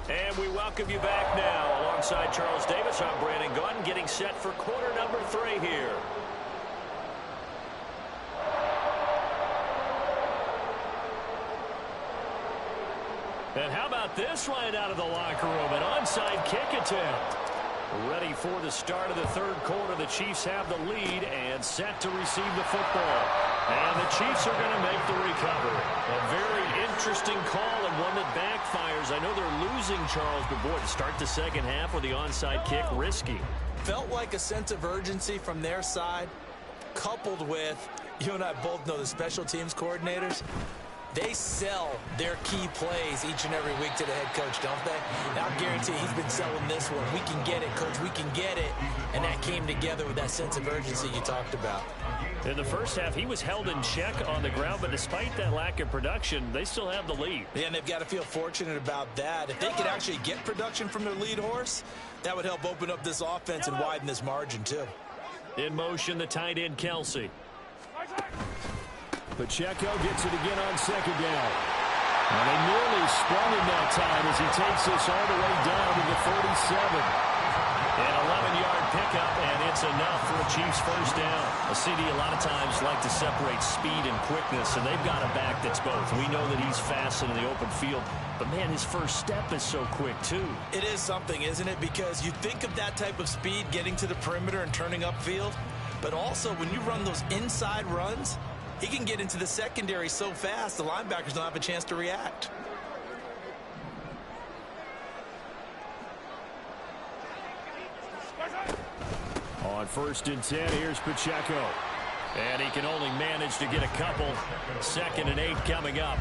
A: And we welcome you back now. Alongside Charles Davis, I'm Brandon Gunn, getting set for quarter number 3 here. And how about this right out of the locker room? An onside kick attempt. Ready for the start of the 3rd quarter. The Chiefs have the lead and set to receive the football. And the Chiefs are going to make the recovery. A very interesting call and one that backfires. I know they're losing, Charles, but boy, to start the second half with the onside kick, risky.
D: Felt like a sense of urgency from their side, coupled with, you and I both know the special teams coordinators, they sell their key plays each and every week to the head coach, don't they? And I'll guarantee he's been selling this one. We can get it, coach. We can get it. And that came together with that sense of urgency you talked about.
E: In the first half, he was held in check on the ground, but despite that lack of production, they still have the lead.
D: Yeah, and they've got to feel fortunate about that. If they could actually get production from their lead horse, that would help open up this offense and widen this margin, too.
E: In motion, the tight end, Kelsey. Pacheco gets it again on 2nd down. And they nearly sprung him that time as he takes this all the way down to the 47. An 11-yard pickup, and it's enough for a Chiefs first down. A CD a lot of times like to separate speed and quickness, and they've got a back that's both. We know that he's fast in the open field, but, man, his first step is so quick, too.
D: It is something, isn't it? Because you think of that type of speed getting to the perimeter and turning upfield, but also when you run those inside runs, he can get into the secondary so fast, the linebackers don't have a chance to react.
E: On 1st and 10, here's Pacheco. And he can only manage to get a couple. 2nd and 8 coming up.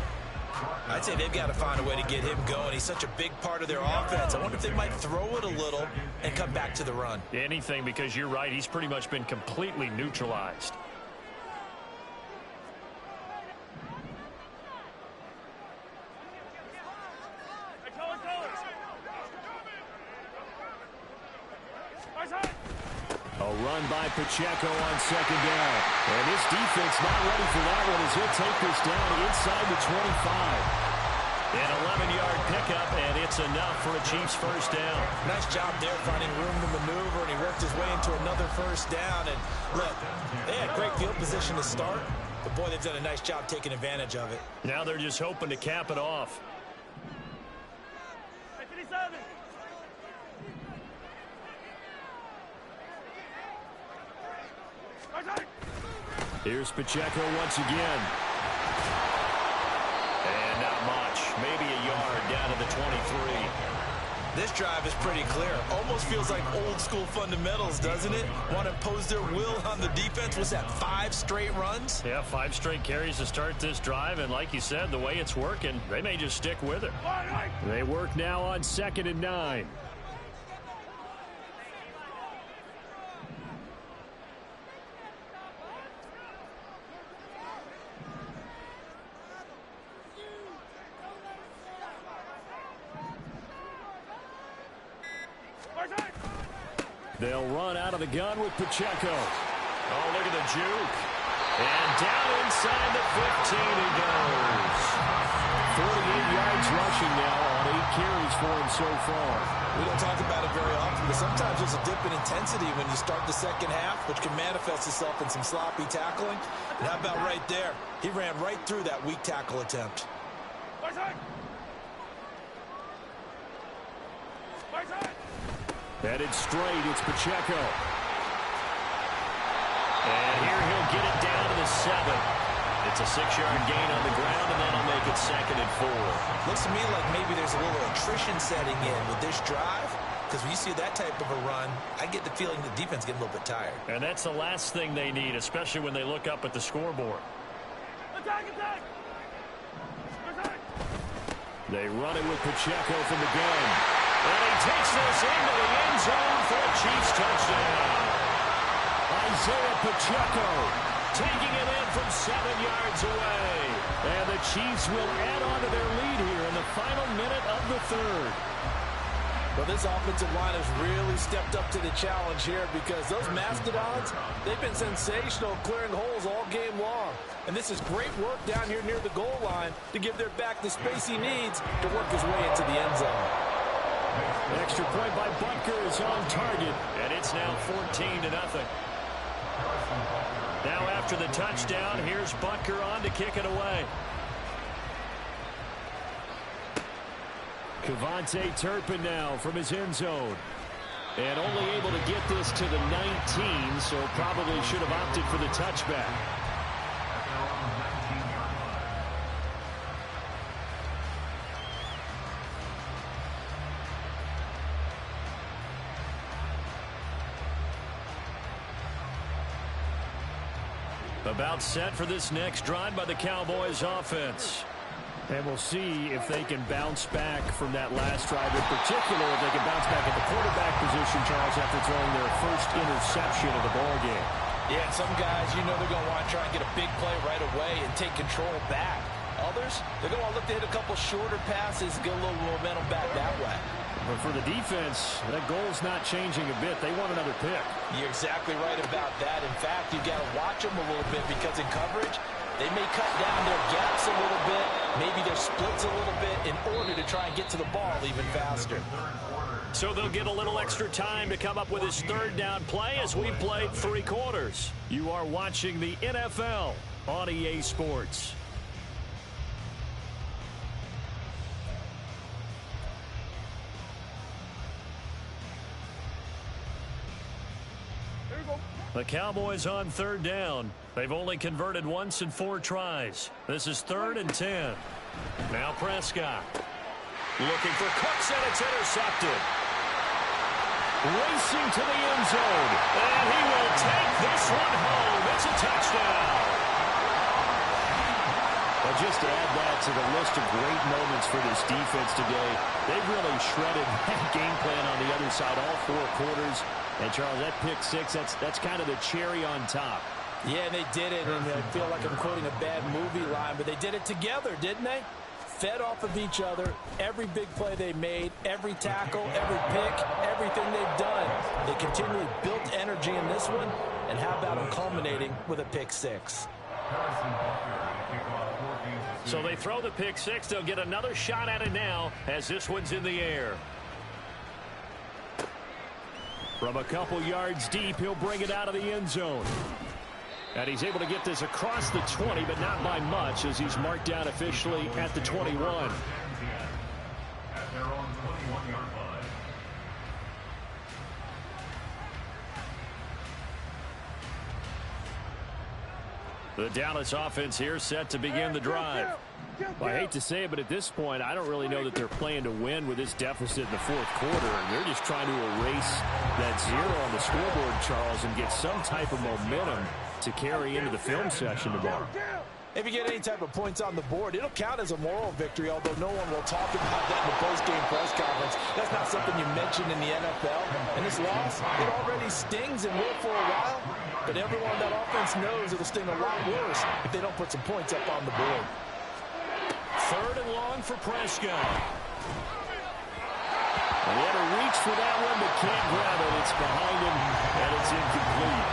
D: I'd say they've got to find a way to get him going. He's such a big part of their offense. I wonder if they might throw it a little and come back to the run.
E: Anything, because you're right, he's pretty much been completely neutralized. A run by Pacheco on 2nd down. And this defense not ready for that one as he'll take this down inside the 25. An 11-yard pickup, and it's enough for a Chiefs first down.
D: Nice job there finding room to maneuver, and he worked his way into another first down. And look, they had great field position to start, but boy, they've done a nice job taking advantage of it.
E: Now they're just hoping to cap it off. Here's Pacheco once again. And not much. Maybe a yard down to the 23.
D: This drive is pretty clear. Almost feels like old school fundamentals, doesn't it? Want to impose their will on the defense. Was that 5 straight runs?
E: Yeah, 5 straight carries to start this drive. And like you said, the way it's working, they may just stick with it. They work now on 2nd and 9. They'll run out of the gun with Pacheco.
A: Oh, look at the juke. And down inside the 15 he goes.
E: 48 yards rushing now on 8 carries for him so far.
D: We don't talk about it very often, but sometimes there's a dip in intensity when you start the second half, which can manifest itself in some sloppy tackling. And how about right there? He ran right through that weak tackle attempt.
E: Headed straight, it's Pacheco. And here he'll get it down to the 7. It's a 6-yard gain on the ground, and that'll make it 2nd and 4.
D: Looks to me like maybe there's a little attrition setting in with this drive, because when you see that type of a run, I get the feeling the defense getting a little bit tired.
E: And that's the last thing they need, especially when they look up at the scoreboard.
C: Attack, attack! Attack!
E: They run it with Pacheco from the gun. And he takes this into the end zone for a Chiefs touchdown. Isaiah Pacheco taking it in from 7 yards away. And the Chiefs will add on to their lead here in the final minute of the 3rd.
D: Well, this offensive line has really stepped up to the challenge here because those Mastodons, they've been sensational clearing holes all game long. And this is great work down here near the goal line to give their back the space he needs to work his way into the end zone.
E: Extra point by Butker is on target, and it's now 14-0. Now after the touchdown, here's Butker on to kick it away. Kevontae Turpin now from his end zone. And only able to get this to the 19, so probably should have opted for the touchback. About set for this next drive by the Cowboys offense. And we'll see if they can bounce back from that last drive. In particular, if they can bounce back at the quarterback position, Charles, after throwing their first interception of the ball game.
D: Yeah, and some guys, you know they're going to want to try and get a big play right away and take control back. Others, they're going to want to look to hit a couple shorter passes and get a little momentum back that way.
E: But for the defense, that goal's not changing a bit. They want another pick.
D: You're exactly right about that. In fact, you've got to watch them a little bit because in coverage, they may cut down their gaps a little bit, maybe their splits a little bit in order to try and get to the ball even faster.
E: So they'll get a little extra time to come up with his 3rd down play as we played 3 quarters. You are watching the NFL on EA Sports. The Cowboys on 3rd down. They've only converted once in 4 tries. This is 3rd and 10. Now Prescott. Looking for Cooks, and it's intercepted. Racing to the end zone. And he will take this one home. It's a touchdown. Well, just to add that to the list of great moments for this defense today, they've really shredded that game plan on the other side all 4 quarters. And, Charles, that pick 6, that's kind of the cherry on top.
D: Yeah, they did it, and I feel like I'm quoting a bad movie line, but they did it together, didn't they? Fed off of each other, every big play they made, every tackle, every pick, everything they've done. They continually built energy in this one, and how about them culminating with a pick 6?
E: So they throw the pick 6. They'll get another shot at it now as this one's in the air. From a couple yards deep, he'll bring it out of the end zone. And he's able to get this across the 20, but not by much, as he's marked down officially at the 21.
B: At their own 21-yard line.
E: The Dallas offense here set to begin the drive. Well, I hate to say it, but at this point, I don't really know that they're playing to win with this deficit in the 4th quarter. And they're just trying to erase that 0 on the scoreboard, Charles, and get some type of momentum to carry into the film session tomorrow.
D: If you get any type of points on the board, it'll count as a moral victory, although no one will talk about that in the post-game press conference. That's not something you mention in the NFL. And this loss, it already stings and will for a while. But everyone on that offense knows it'll sting a lot worse if they don't put some points up on the board.
E: 3rd and long for Prescott. And he had to reach for that one, but can't grab it. It's behind him, and it's incomplete.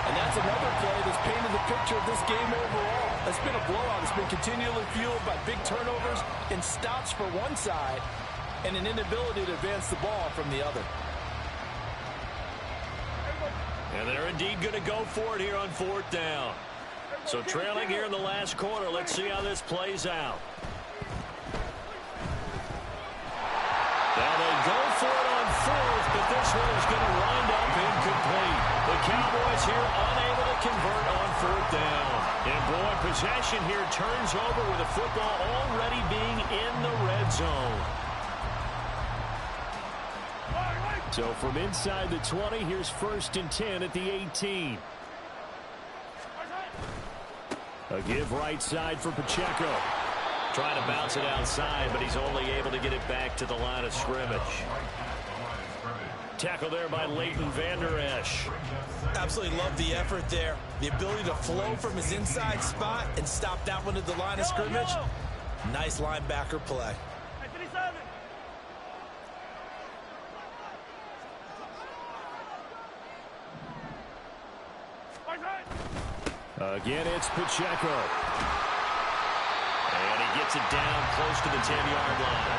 D: And And that's another play that's painted the picture of this game overall. It's been a blowout. It's been continually fueled by big turnovers and stops for one side and an inability to advance the ball from the other.
E: And they're indeed going to go for it here on 4th down. So trailing here in the last quarter. Let's see how this plays out. Now they go for it on 4th, but this one is going to wind up incomplete. The Cowboys here unable to convert on 4th down. And boy, possession here turns over with the football already being in the red zone. So from inside the 20, here's 1st and 10 at the 18. A give right side for Pacheco. Trying to bounce it outside, but he's only able to get it back to the line of scrimmage. Tackle there by Leighton Vander Esch.
D: Absolutely love the effort there. The ability to flow from his inside spot and stop that one at the line of scrimmage. Nice linebacker play.
E: Again, it's Pacheco. And he gets it down close to the 10-yard line.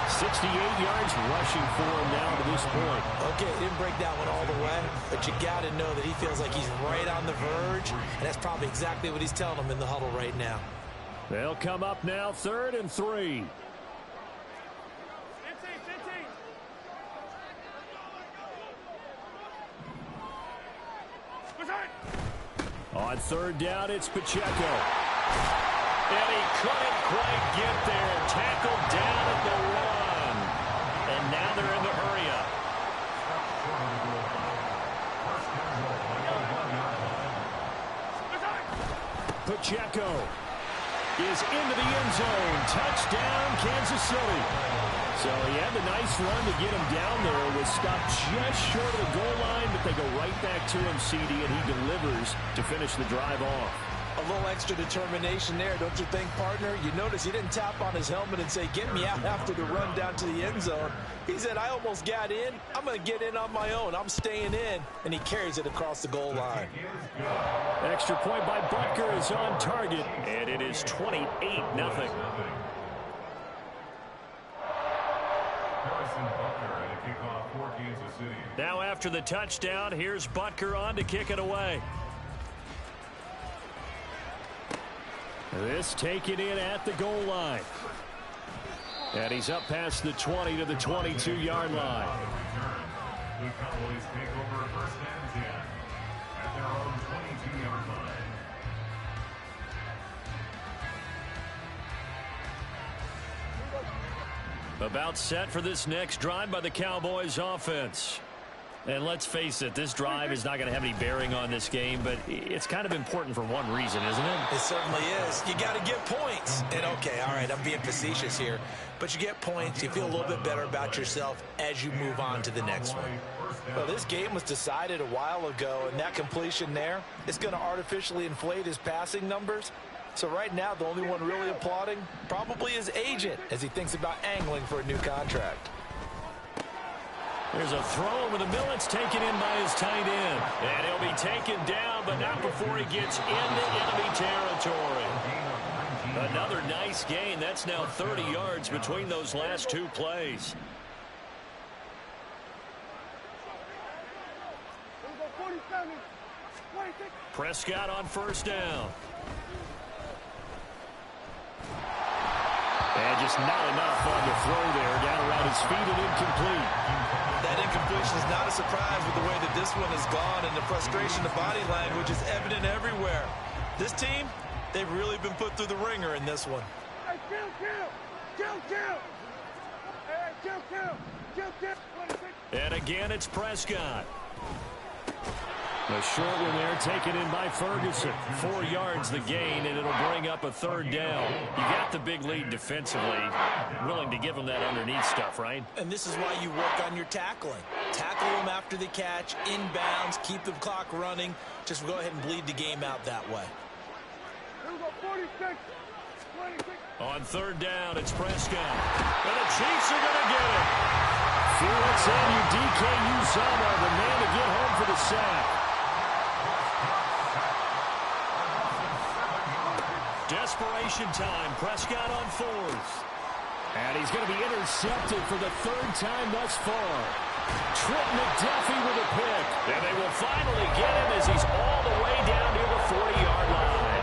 E: 68 yards rushing for him now to this point.
D: Okay, didn't break that one all the way, but you got to know that he feels like he's right on the verge, and that's probably exactly what he's telling him in the huddle right now.
E: They'll come up now 3rd and 3. On 3rd down, it's Pacheco. And he couldn't quite get there. Tackled down at the 1. And now they're in the hurry-up. Pacheco is into the end zone. Touchdown, Kansas City. So he had the nice run to get him down there. It was stopped just short of the goal line, but they go right back to him, CD, and he delivers to finish the drive off.
D: A little extra determination there, don't you think, partner? You notice he didn't tap on his helmet and say, get me out after the run down to the end zone. He said, I almost got in. I'm going to get in on my own. I'm staying in. And he carries it across the goal line.
E: Extra point by Butker is on target, and it is 28-0. Now after the touchdown, here's Butker on to kick it away. This taken in at the goal line. And he's up past the 20 to the 22-yard line.
B: The Cowboys take over 1st and 10 at their own 22-yard line.
E: About set for this next drive by the Cowboys offense. And let's face it, this drive is not going to have any bearing on this game, but it's kind of important for one reason, isn't it?
D: It certainly is. You got to get points. And okay, all right, I'm being facetious here, but you get points, you feel a little bit better about yourself as you move on to the next one. Well, this game was decided a while ago, and that completion there is going to artificially inflate his passing numbers. So right now, the only one really applauding probably his agent as he thinks about angling for a new contract.
E: There's a throw over the middle. It's taken in by his tight end. And he'll be taken down, but not before he gets into enemy territory. Another nice gain. That's now 30 yards between those last two plays. Prescott on 1st down. And just not enough on the throw there. Down around his feet and incomplete.
D: That incompletion is not a surprise with the way that this one has gone, and the frustration of body language is evident everywhere. This team, they've really been put through the ringer in this one.
C: Hey, kill.
E: And again, it's Prescott. A short one there taken in by Ferguson. 4 yards the gain, and it'll bring up a 3rd down. You got the big lead defensively. Willing to give them that underneath stuff, right?
D: And this is why you work on your tackling. Tackle them after the catch, inbounds, keep the clock running. Just go ahead and bleed the game out that way.
E: On 3rd down, it's Prescott. And the Chiefs are going to get it. Felix and DKU Uzomah, the man to get home for the sack. celebration time. Prescott on fourth.
A: And he's going to be intercepted for the third time thus far. Trent McDuffie with a pick.
E: And they will finally get him as he's all the way down near the 40-yard line.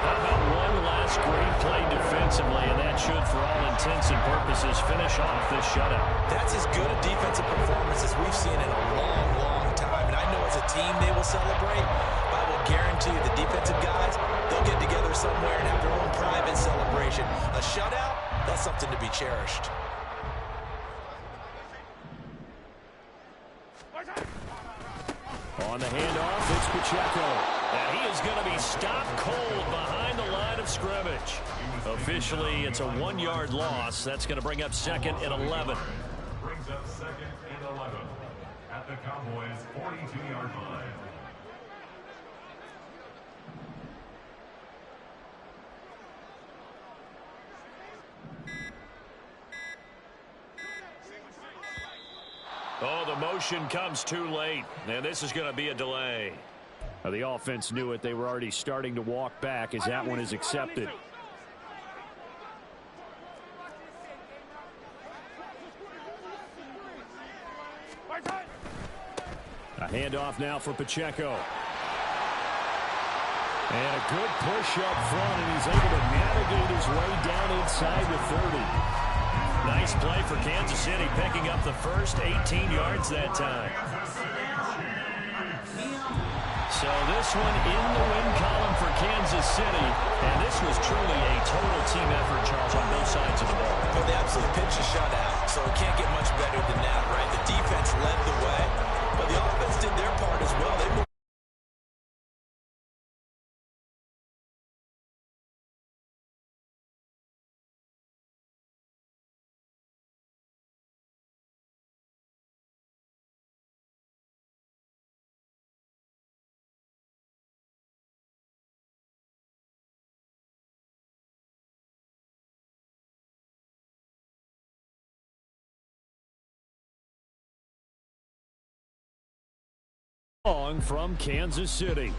E: How about one last great play defensively, and that should, for all intents and purposes, finish off this shutout.
D: That's as good a defensive performance as we've seen in a long, long time. And I know as a team they will celebrate, but I will guarantee you the defensive guys, they'll get together somewhere and have their own private celebration. A shutout, that's something to be cherished.
A: On the handoff, it's Pacheco.
E: And he is going to be stopped cold behind the line of scrimmage. Officially, it's a 1-yard loss. That's going to bring up second and 11.
B: Brings up second and 11 at the Cowboys' 42-yard line.
E: Oh, the motion comes too late, and this is going to be a delay.
A: The offense knew it. They were already starting to walk back as that one is accepted. A handoff now for Pacheco. And a good push up front, and he's able to navigate his way down inside the 30.
E: Nice play for Kansas City, picking up the first 18 yards that time. So this one in the win column for Kansas City, and this was truly a total team effort, Charles, on both sides of the ball.
D: Well, they absolutely pitched a shutout, so it can't get much better than that, right? The defense led the way, but the offense did their part as well. They moved.
A: From Kansas City.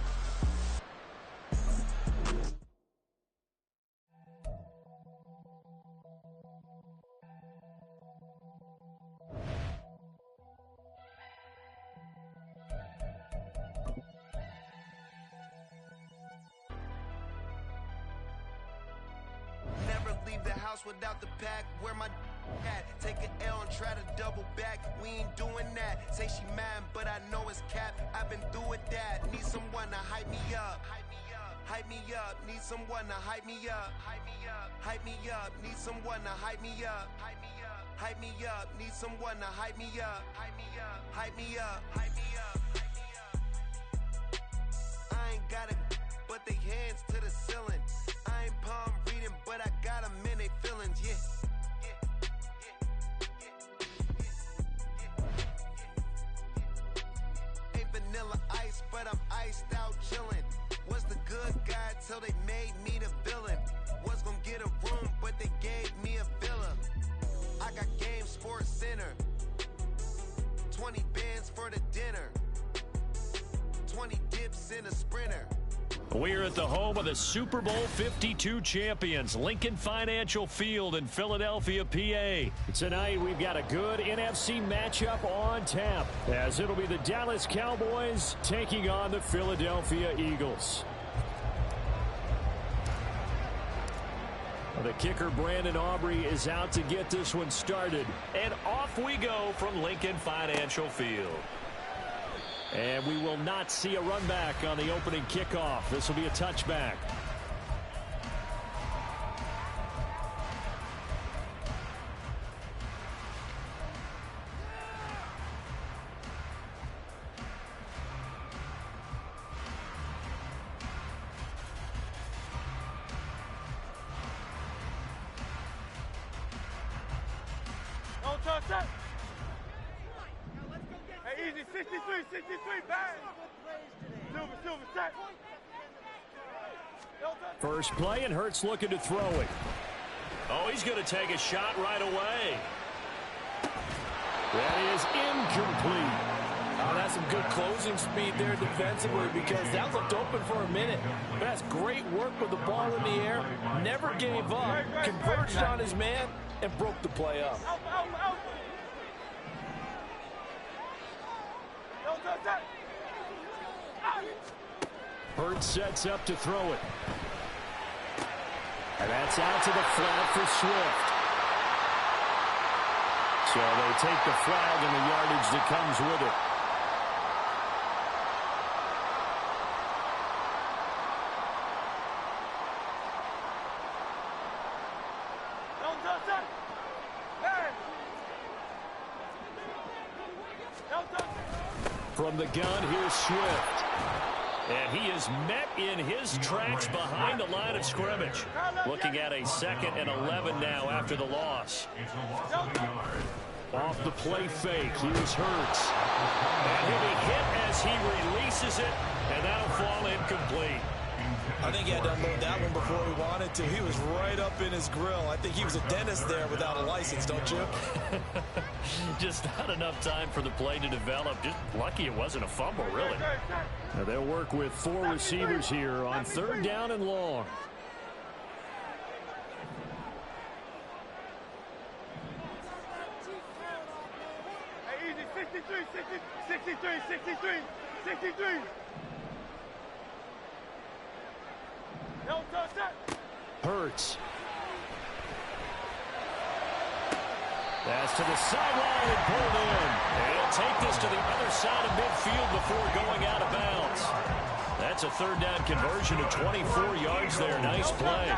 H: Never leave the house without the pack. Where my at? Take an L and try to double back. We ain't doing that. Say she mad, but I know it's cap. I've been through with that. Need someone to hype me up. Hype me up. Need someone to hype me up. Hype me up. Hype me up. Need someone to hype me up. Hype me up. Hype me up. Need someone to hype me up. Hype me up. Hype me up. Hype me up. I ain't got it, but they hands to the ceiling. I ain't palm reading, but I got them in they feelings, yeah. Ain't vanilla ice, but I'm iced out chillin'. Was the good guy till they made me the villain. Was gonna get a room, but they gave me a villa. I got Game Sports Center. 20 bands for the dinner. 20 dips in a Sprinter.
E: We're at the home of the Super Bowl 52 champions, Lincoln Financial Field in Philadelphia, PA.
A: Tonight, we've got a good NFC matchup on tap, as it'll be the Dallas Cowboys taking on the Philadelphia Eagles. The kicker, Brandon Aubrey, is out to get this one started.
E: And off we go from Lincoln Financial Field.
A: And we will not see a run back on the opening kickoff. This will be a touchback.
C: Don't touch that. Hey, easy, 63, bang. Silver, set.
A: First play, and Hurts looking to throw it.
E: Oh, he's going to take a shot right away.
A: That is incomplete.
D: Oh, that's some good closing speed there defensively because that looked open for a minute. But that's great work with the ball in the air. Never gave up. Converged on his man and broke the play up.
A: Hurts sets up to throw it. And that's out to the flat for Swift. So they take the flag and the yardage that comes with it. From the gun, here's Swift. And he is met in his tracks behind the line of scrimmage. Looking at a 2nd and 11 now after the loss. Off the play fake, here's Hurts. And he'll be hit as he releases it, and that'll fall incomplete.
D: I think he had to unload that one before he wanted to. He was right up in his grill. I think he was a dentist there without a license, don't you?
A: Just not enough time for the play to develop. Just lucky it wasn't a fumble, really. Now they'll work with 4 receivers here on 3rd down and long.
C: Hey, easy, 63.
A: Hurts. That's to the sideline and pulled in. And he'll take this to the other side of midfield before going out of bounds. That's a 3rd down conversion of 24 yards there. Nice play.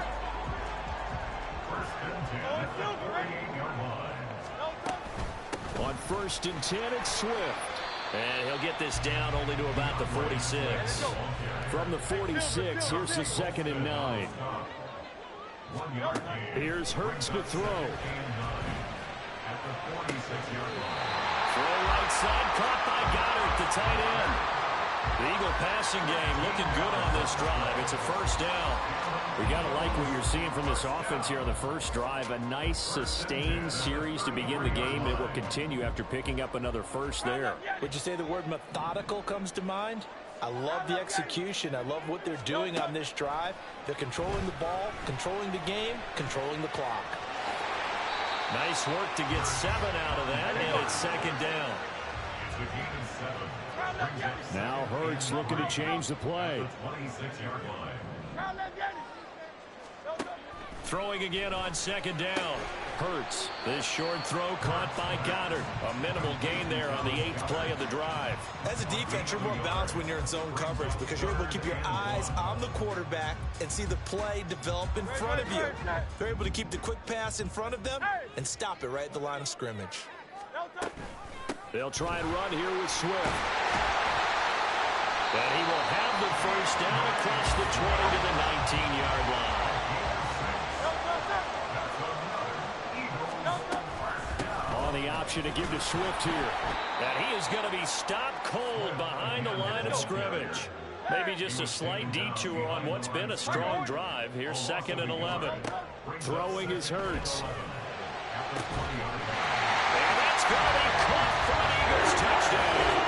A: On 1st and 10, it's Swift. And he'll get this down only to about the 46. From the 46, here's the 2nd and 9. Here's Hurts to throw. Throw right side, caught by Goddard, the tight end. The Eagle passing game looking good on this drive. It's a 1st down. We got to like what you're seeing from this offense here on the first drive. A nice, sustained series to begin the game. It will continue after picking up another 1st there.
D: Would you say the word methodical comes to mind? I love the execution. I love what they're doing on this drive. They're controlling the ball, controlling the game, controlling the clock.
A: Nice work to get 7 out of that, and it's 2nd down. Now Hurts looking to change the play. Throwing again on 2nd down. Hurts. This short throw caught by Goddard. A minimal gain there on the 8th play of the drive.
D: As a defense, you're more balanced when you're in zone coverage because you're able to keep your eyes on the quarterback and see the play develop in front of you. They're able to keep the quick pass in front of them and stop it right at the line of scrimmage.
A: They'll try and run here with Swift. And he will have the 1st down across the 20 to the 19-yard line. On the option to give to Swift here. And he is going to be stopped cold behind the line of scrimmage. Maybe just a slight detour on what's been a strong drive. Here's 2nd and 11. Throwing is Hurts. And that's going to be caught for an Eagles touchdown.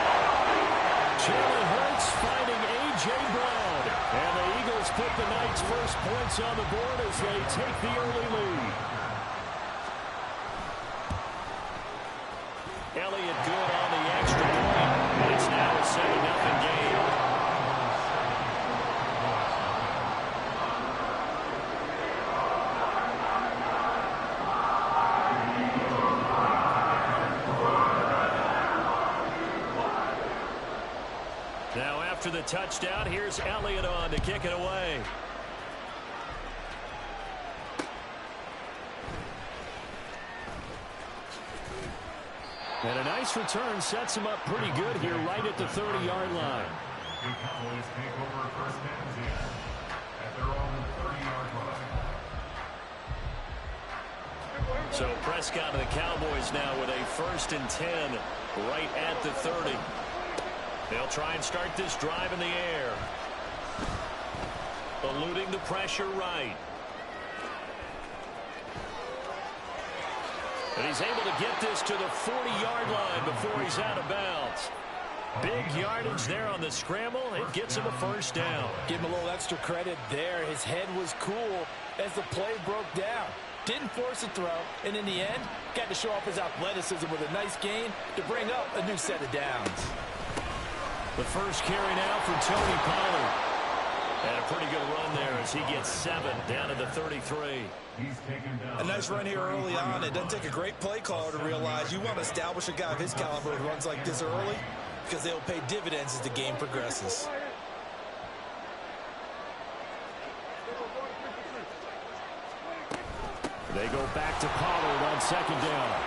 A: Jalen Hurts finding A.J. Brown. And the Eagles put the night's first points on the board as they take the early lead. Elliott good on the extra point. And it's now a 7-0 game. Now after the touchdown, here's Elliott on to kick it away. And a nice return sets him up pretty good here right at the 30-yard line.
B: The Cowboys take over 1st and 10 at their own 30-yard line.
A: So Prescott and the Cowboys now with a 1st and 10 right at the 30. They'll try and start this drive in the air. Eluding the pressure right. And he's able to get this to the 40-yard line before he's out of bounds.
E: Big yardage there on the scramble. It gets him a first down.
D: Give him a little extra credit there. His head was cool as the play broke down. Didn't force a throw, and in the end, got to show off his athleticism with a nice gain to bring up a new set of downs.
E: The first carry now for Tony Pollard. And a pretty good run there as he gets 7 down to the 33.
D: A nice run here early on. It doesn't take a great play caller to realize you want to establish a guy of his caliber who runs like this early because they'll pay dividends as the game progresses.
E: They go back to Pollard on second down.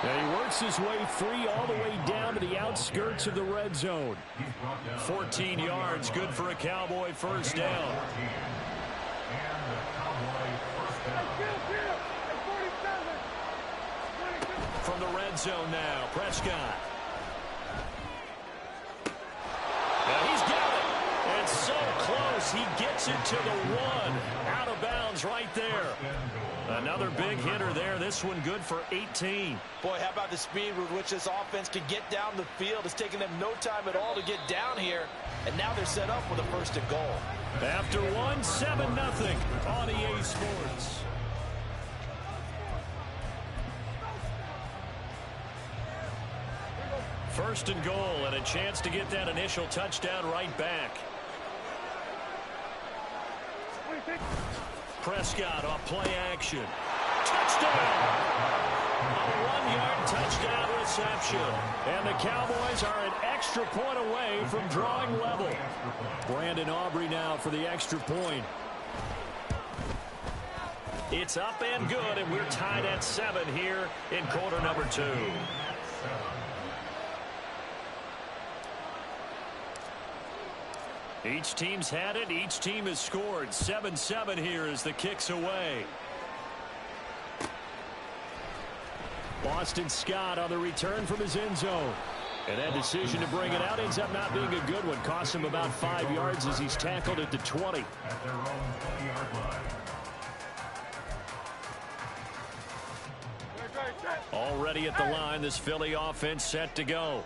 E: And he works his way free all the way down to the outskirts of the red zone. 14 yards, good for a Cowboy first down. From the red zone now, Prescott. Now he's got it. And so close, he gets it to the 1. Out of bounds right there. Another big hitter there. This one good for 18.
D: Boy, how about the speed with which this offense can get down the field? It's taken them no time at all to get down here. And now they're set up with a first and goal.
E: After 1, 7-0 on EA Sports. First and goal and a chance to get that initial touchdown right back. Prescott off play action. Touchdown! A 1-yard touchdown reception. And the Cowboys are an extra point away from drawing level. Brandon Aubrey now for the extra point. It's up and good, and we're tied at 7 here in quarter number 2. Each team's had it. Each team has scored. 7-7 here as the kick's away. Boston Scott on the return from his end zone. And that decision to bring it out ends up not being a good one. Costs him about 5 yards as he's tackled at the 20.
B: At their own 20-yard line.
E: Already at the line, this Philly offense set to go.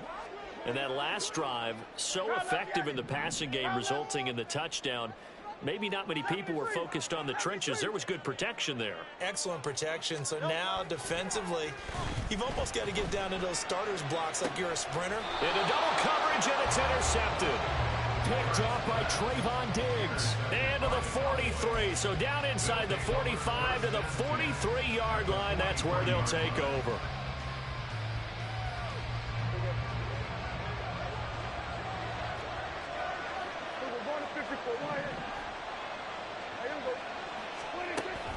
E: And that last drive, so effective in the passing game, resulting in the touchdown. Maybe not many people were focused on the trenches. There was good protection there.
D: Excellent protection. So now, defensively, you've almost got to get down to those starters blocks like you're a sprinter.
E: Into double coverage, and it's intercepted. Pick drop by Trayvon Diggs. And to the 43. So down inside the 45 to the 43-yard line. That's where they'll take over.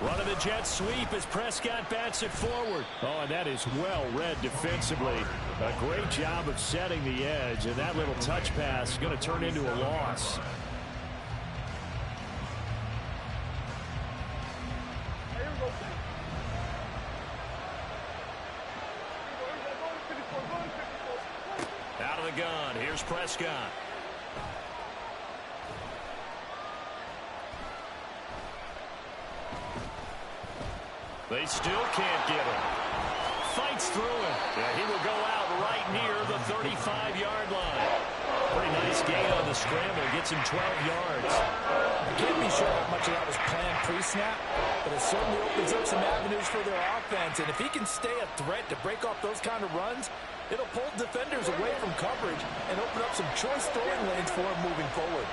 E: Running the jet sweep as Prescott bats it forward. Oh, and that is well read defensively. A great job of setting the edge, and that little touch pass is going to turn into a loss. Out of the gun, here's Prescott. They still can't get him. Fights through it. Yeah, he will go out right near the 35-yard line. Pretty nice gain on the scramble. Gets him 12 yards.
D: I can't be sure how much of that was planned pre-snap, but it certainly opens up some avenues for their offense. And if he can stay a threat to break off those kind of runs, it'll pull defenders away from coverage and open up some choice throwing lanes for him moving forward.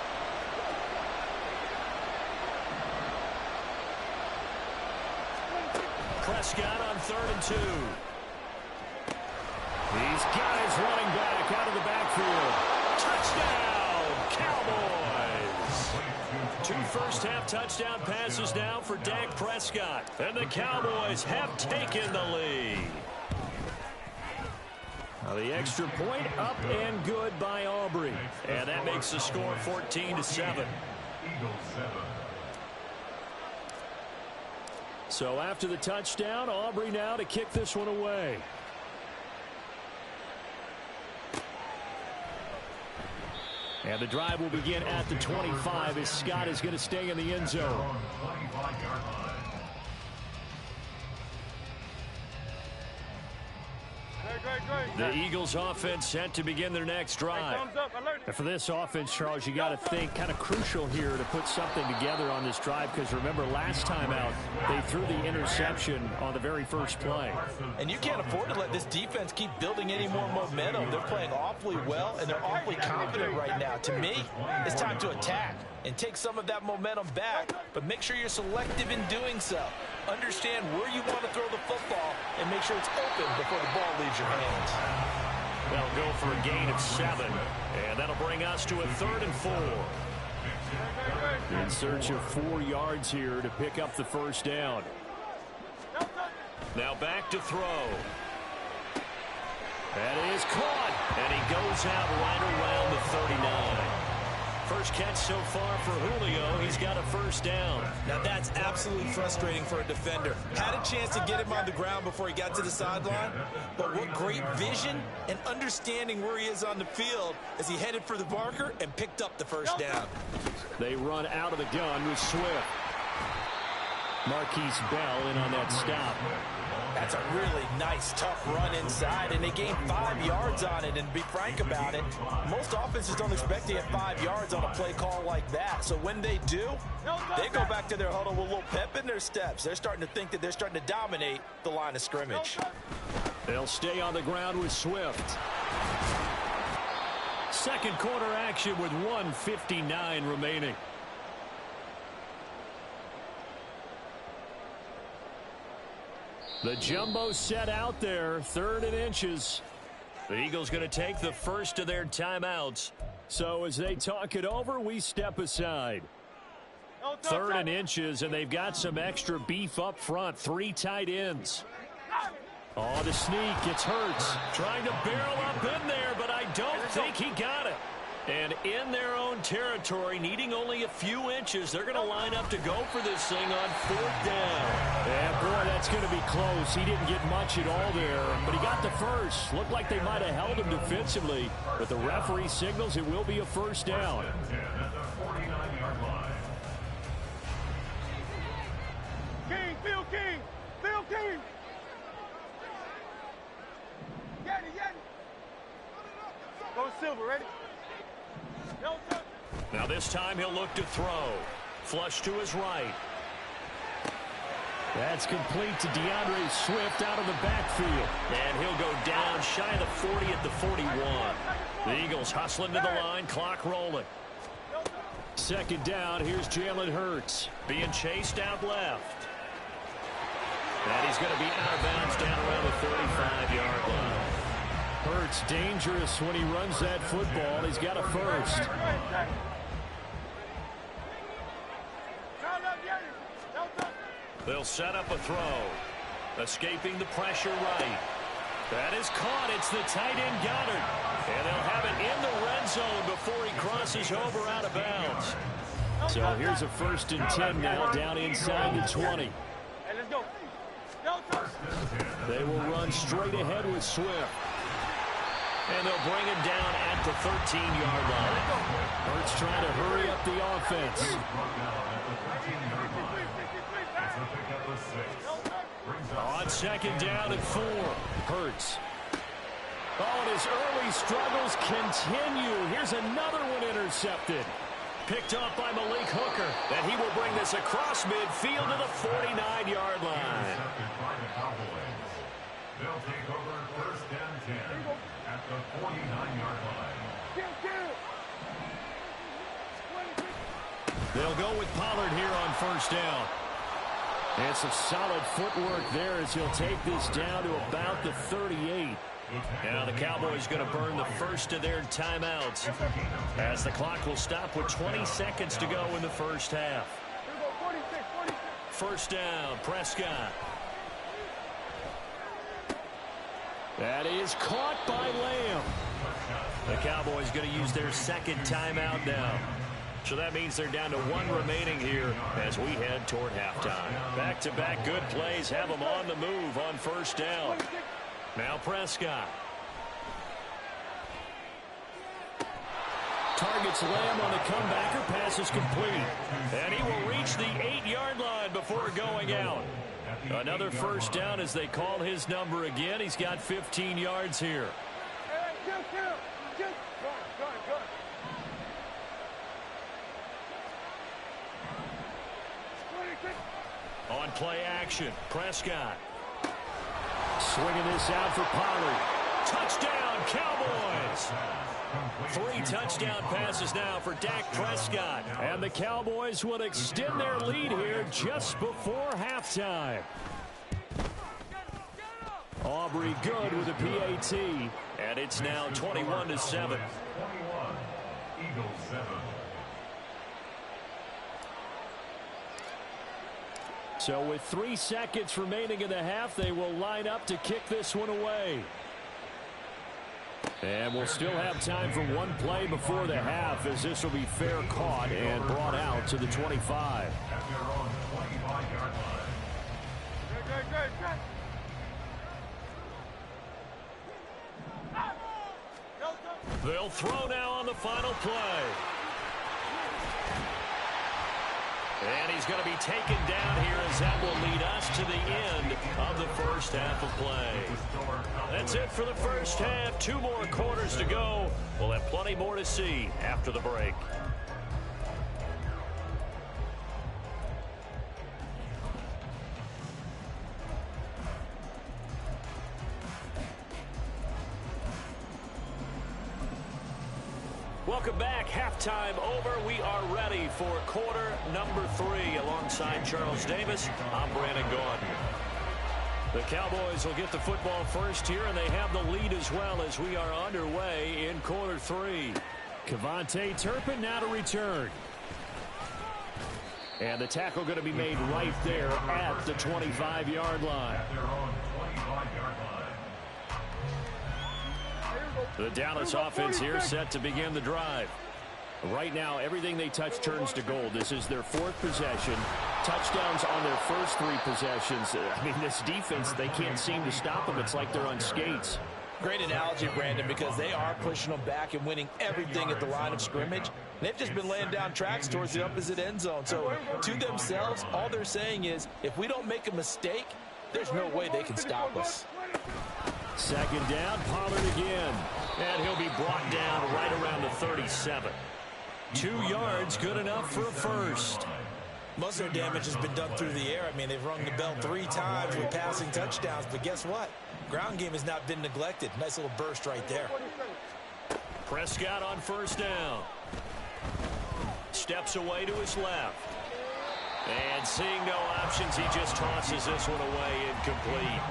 E: Prescott on 3rd and 2. He's got his running back out of the backfield. Touchdown, Cowboys! 2 first-half touchdown passes now for Dak Prescott. And the Cowboys have taken the lead. Now the extra point up and good by Aubrey. And that makes the score 14-7.
B: Eagles 7.
E: So after the touchdown, Aubrey now to kick this one away. And the drive will begin at the 25 as Scott is going to stay in the end zone. The Eagles offense set to begin their next drive. And for this offense, Charles, you got to think kind of crucial here to put something together on this drive, because remember last time out they threw the interception on the very first play.
D: And you can't afford to let this defense keep building any more momentum. They're playing awfully well, and they're awfully confident right now. To me, it's time to attack and take some of that momentum back, but make sure you're selective in doing so. Understand where you want to throw the football and make sure it's open before the ball leaves your hands.
E: They'll go for a gain of 7, and that'll bring us to a 3rd and 4. In search of 4 yards here to pick up the first down. Now back to throw. That is caught, and he goes out right around the 39. First catch so far for Julio. He's got a first down.
D: Now that's absolutely frustrating for a defender. Had a chance to get him on the ground before he got to the sideline, but what great vision and understanding where he is on the field as he headed for the marker and picked up the first down.
E: They run out of the gun with Swift. Marquise Bell in on that stop.
D: That's a really nice, tough run inside, and they gained 5 yards on it. And to be frank about it, most offenses don't expect to get 5 yards on a play call like that. So when they do, they go back to their huddle with a little pep in their steps. They're starting to think that they're starting to dominate the line of scrimmage.
E: They'll stay on the ground with Swift. Second quarter action with 1:59 remaining. The jumbo set out there, 3rd and inches. The Eagles going to take the first of their timeouts. So as they talk it over, we step aside. 3rd and inches, and they've got some extra beef up front. 3 tight ends. Oh, the sneak. It's Hurts. Trying to barrel up in there, but I don't think he got it. And in their own territory, needing only a few inches, they're going to line up to go for this thing on 4th down. Yeah, boy, that's going to be close. He didn't get much at all there, but he got the first. Looked like they might have held him defensively, but the referee signals it will be a first down.
C: King, Phil King, Phil King. Yanni. Go Silver, ready?
E: Now this time he'll look to throw. Flush to his right. That's complete to DeAndre Swift out of the backfield. And he'll go down shy of the 40 at the 41. The Eagles hustling to the line, clock rolling. 2nd down, here's Jalen Hurts. Being chased out left. And he's going to be out of bounds down around the 35-yard line. Hurts dangerous when he runs that football. He's got a first. They'll set up a throw. Escaping the pressure right. That is caught. It's the tight end Goddard. And they'll have it in the red zone before he crosses over out of bounds. So here's a 1st and 10 now down inside the 20.
C: Hey, let's go.
E: They will run straight ahead with Swift. And they'll bring him down at the 13-yard line. Hurts trying to hurry up the offense. On 2nd down and 4. Hurts. Oh, and his early struggles continue. Here's another one intercepted. Picked off by Malik Hooker. And he will bring this across midfield to the 49-yard line.
B: They'll take over 1st and 10 at the 49-yard line.
E: They'll go with Pollard here on 1st down. And some solid footwork there as he'll take this down to about the 38. Now the Cowboys going to burn the first of their timeouts as the clock will stop with 20 seconds to go in the first half. 1st down, Prescott. That is caught by Lamb. The Cowboys going to use their 2nd timeout now. So that means they're down to 1 remaining here as we head toward halftime. Back-to-back good plays have them on the move on 1st down. Now Prescott. targets Lamb on the comeback. Her pass is complete. And he will reach the 8-yard line before going out. Another first down as they call his number again. He's got 15 yards here. On play action, Prescott. Swinging this out for Pollard. Touchdown, Cowboys! 3 touchdown passes now for Dak Prescott. And the Cowboys will extend their lead here just before halftime. Aubrey good with a PAT. And it's now 21-7.
B: 21. Eagles 7.
E: So with 3 seconds remaining in the half, they will line up to kick this one away. And we'll still have time for one play before the half, as this will be fair caught and brought out to the 25.
B: At their own 25-yard line.
E: They'll throw now on the final play. And he's going to be taken down here, as that will lead us to the end of the first half of play. That's it for the first half. 2 more quarters to go. We'll have plenty more to see after the break. Welcome back. Halftime over. We are ready for quarter number 3. Alongside Charles Davis, I'm Brandon Gordon. The Cowboys will get the football first here, and they have the lead as well as we are underway in quarter 3. Kevontae Turpin now to return. And the tackle going to be made right there at the 25-yard line.
B: At their own 25-yard line.
E: The Dallas offense here set to begin the drive. Right now, everything they touch turns to gold. This is their 4th possession. Touchdowns on their first 3 possessions. I mean, this defense, they can't seem to stop them. It's like they're on skates.
D: Great analogy, Brandon, because they are pushing them back and winning everything at the line of scrimmage. They've just been laying down tracks towards the opposite end zone. So to themselves, all they're saying is, if we don't make a mistake, there's no way they can stop us.
E: Second down, Pollard again. And he'll be brought down right around the 37. 2 yards, good enough for a first.
D: Most of their damage has been done through the air. I mean, they've rung the bell 3 times with passing touchdowns. But guess what? Ground game has not been neglected. Nice little burst right there.
E: Prescott on first down. Steps away to his left. And seeing no options, he just tosses this one away, incomplete.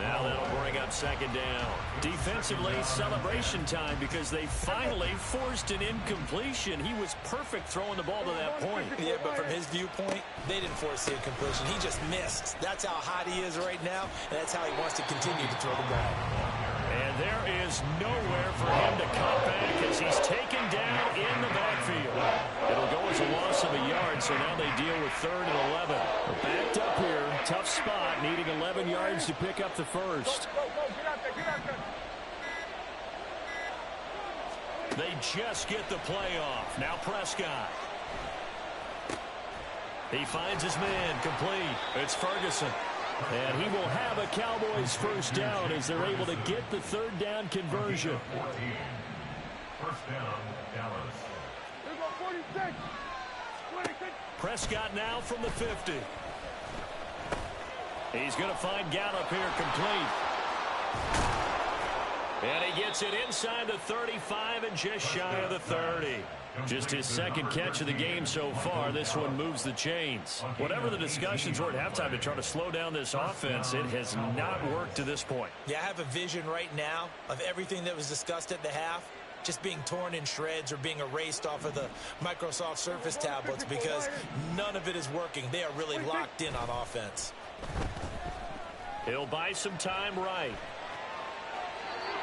E: Now that'll bring up second down. Defensively, celebration time, because they finally forced an incompletion. He was perfect throwing the ball to that point.
D: Yeah, but from his viewpoint, they didn't force the incompletion. He just missed. That's how hot he is right now, and that's how he wants to continue to throw the ball.
E: And there is nowhere for him to cut back as he's taken down in the backfield. It'll go as a loss of a yard, so now they deal with 3rd and 11. They're backed up here. Tough spot, needing 11 yards to pick up the first. They just get the play off. Now Prescott. He finds his man, complete. It's Ferguson. And he will have a Cowboys first down as they're able to get the 3rd down conversion.
B: 14. First down, Dallas.
E: Prescott now from the 50. He's going to find Gallup here, complete. And he gets it inside the 35 and just shy of the 30. Just his 2nd catch of the game so far. This one moves the chains. Whatever the discussions were at halftime to try to slow down this offense, it has not worked to this point.
D: Yeah, I have a vision right now of everything that was discussed at the half just being torn in shreds or being erased off of the Microsoft Surface tablets, because none of it is working. They are really locked in on offense.
E: He'll buy some time right.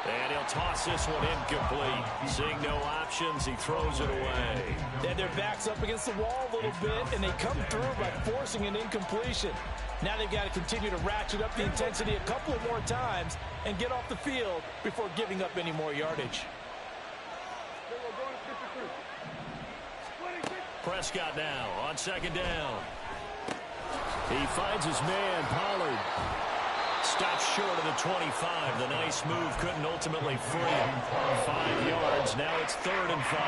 E: And he'll toss this one incomplete. Seeing no options, he throws it away.
D: And their back's up against the wall a little bit, and they come through by forcing an incompletion. Now they've got to continue to ratchet up the intensity a couple of more times and get off the field before giving up any more yardage.
E: Prescott now on second down. He finds his man, Pollard. Stops short of the 25. The nice move couldn't ultimately free him. 5 yards. Now it's 3rd and 5.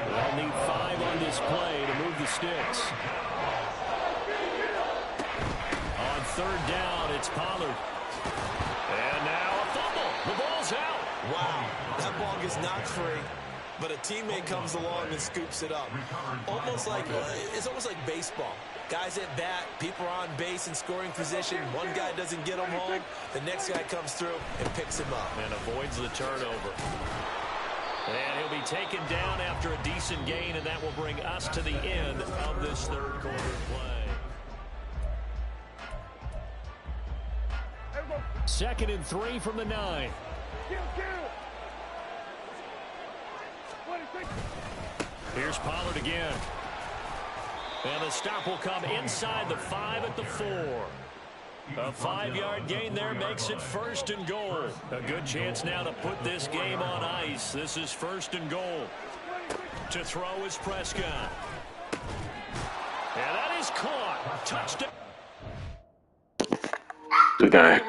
E: They'll need 5 on this play to move the sticks. On 3rd down, it's Pollard. And now a fumble. The ball's out.
D: Wow, that ball gets knocked free, but a teammate comes along and scoops it up. It's almost like baseball. Guys at bat, people are on base in scoring position. One guy doesn't get him home. The next guy comes through and picks him up.
E: And avoids the turnover. And he'll be taken down after a decent gain, and that will bring us to the end of this 3rd quarter play. 2nd and 3 from the 9. Here's Pollard again. And the stop will come inside the 5 at the 4. A 5-yard gain there makes it 1st and goal. A good chance now to put this game on ice. This is 1st and goal. To throw is Prescott. And that is caught. Touchdown.
I: Good guy.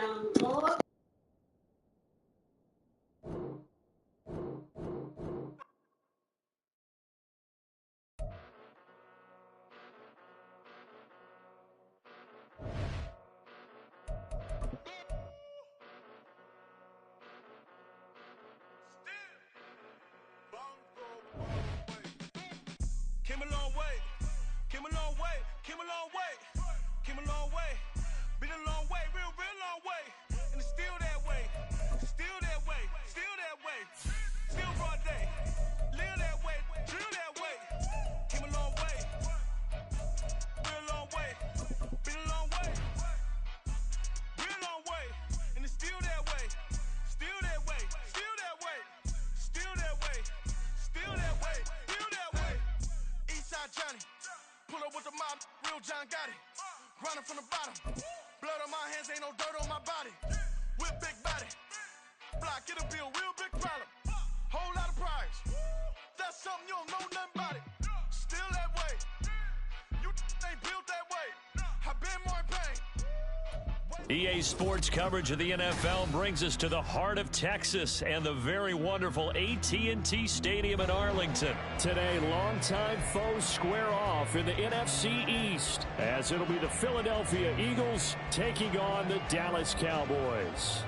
H: Came a long way, came a long way, came a long way, came a long way, been a long way, real long way, and it's still that way, still that way, still that way, still broad day, live that way, drill that way, came a long way, real long way, been a long way, real long way, and it's still that way, still that way, still that way, still that way, still that way, still that way. Eastside Johnny, pull up with the mob, real John got it. Grinding from the bottom, blood on my hands, ain't no dirt on my body. With big body, block, get a bill, real big problem. Whole lot of prize, that's something you don't know nothing about it. Still that way, you ain't built that way. I've been more in pain.
E: EA Sports coverage of the NFL brings us to the heart of Texas and the very wonderful AT&T Stadium in Arlington. Today, longtime foes square off in the NFC East as it'll be the Philadelphia Eagles taking on the Dallas Cowboys.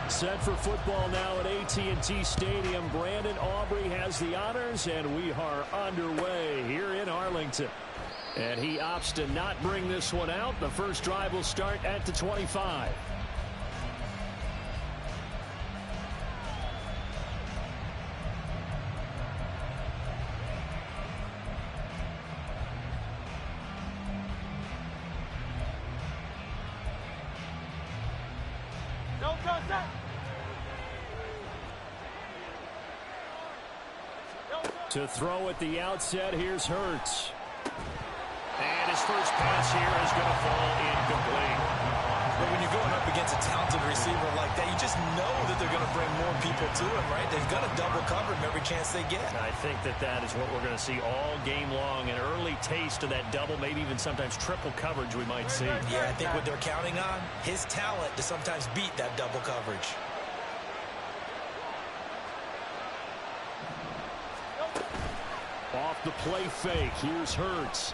E: Set for football now at AT&T Stadium. Brandon Aubrey has the honors, and we are underway here in Arlington. And he opts to not bring this one out. The first drive will start at the 25.
C: Don't go, set.
E: To throw at the outset, here's Hurts. And his first pass here is going to fall incomplete.
D: But when you're going up against a talented receiver like that, you just know that they're going to bring more people to him, right? They've got to double cover him every chance they get.
E: I think that is what we're going to see all game long. An early taste of that double, maybe even sometimes triple coverage we might see.
D: Yeah, I think what they're counting on, his talent to sometimes beat that double coverage.
E: Off the play fake, here's Hurts.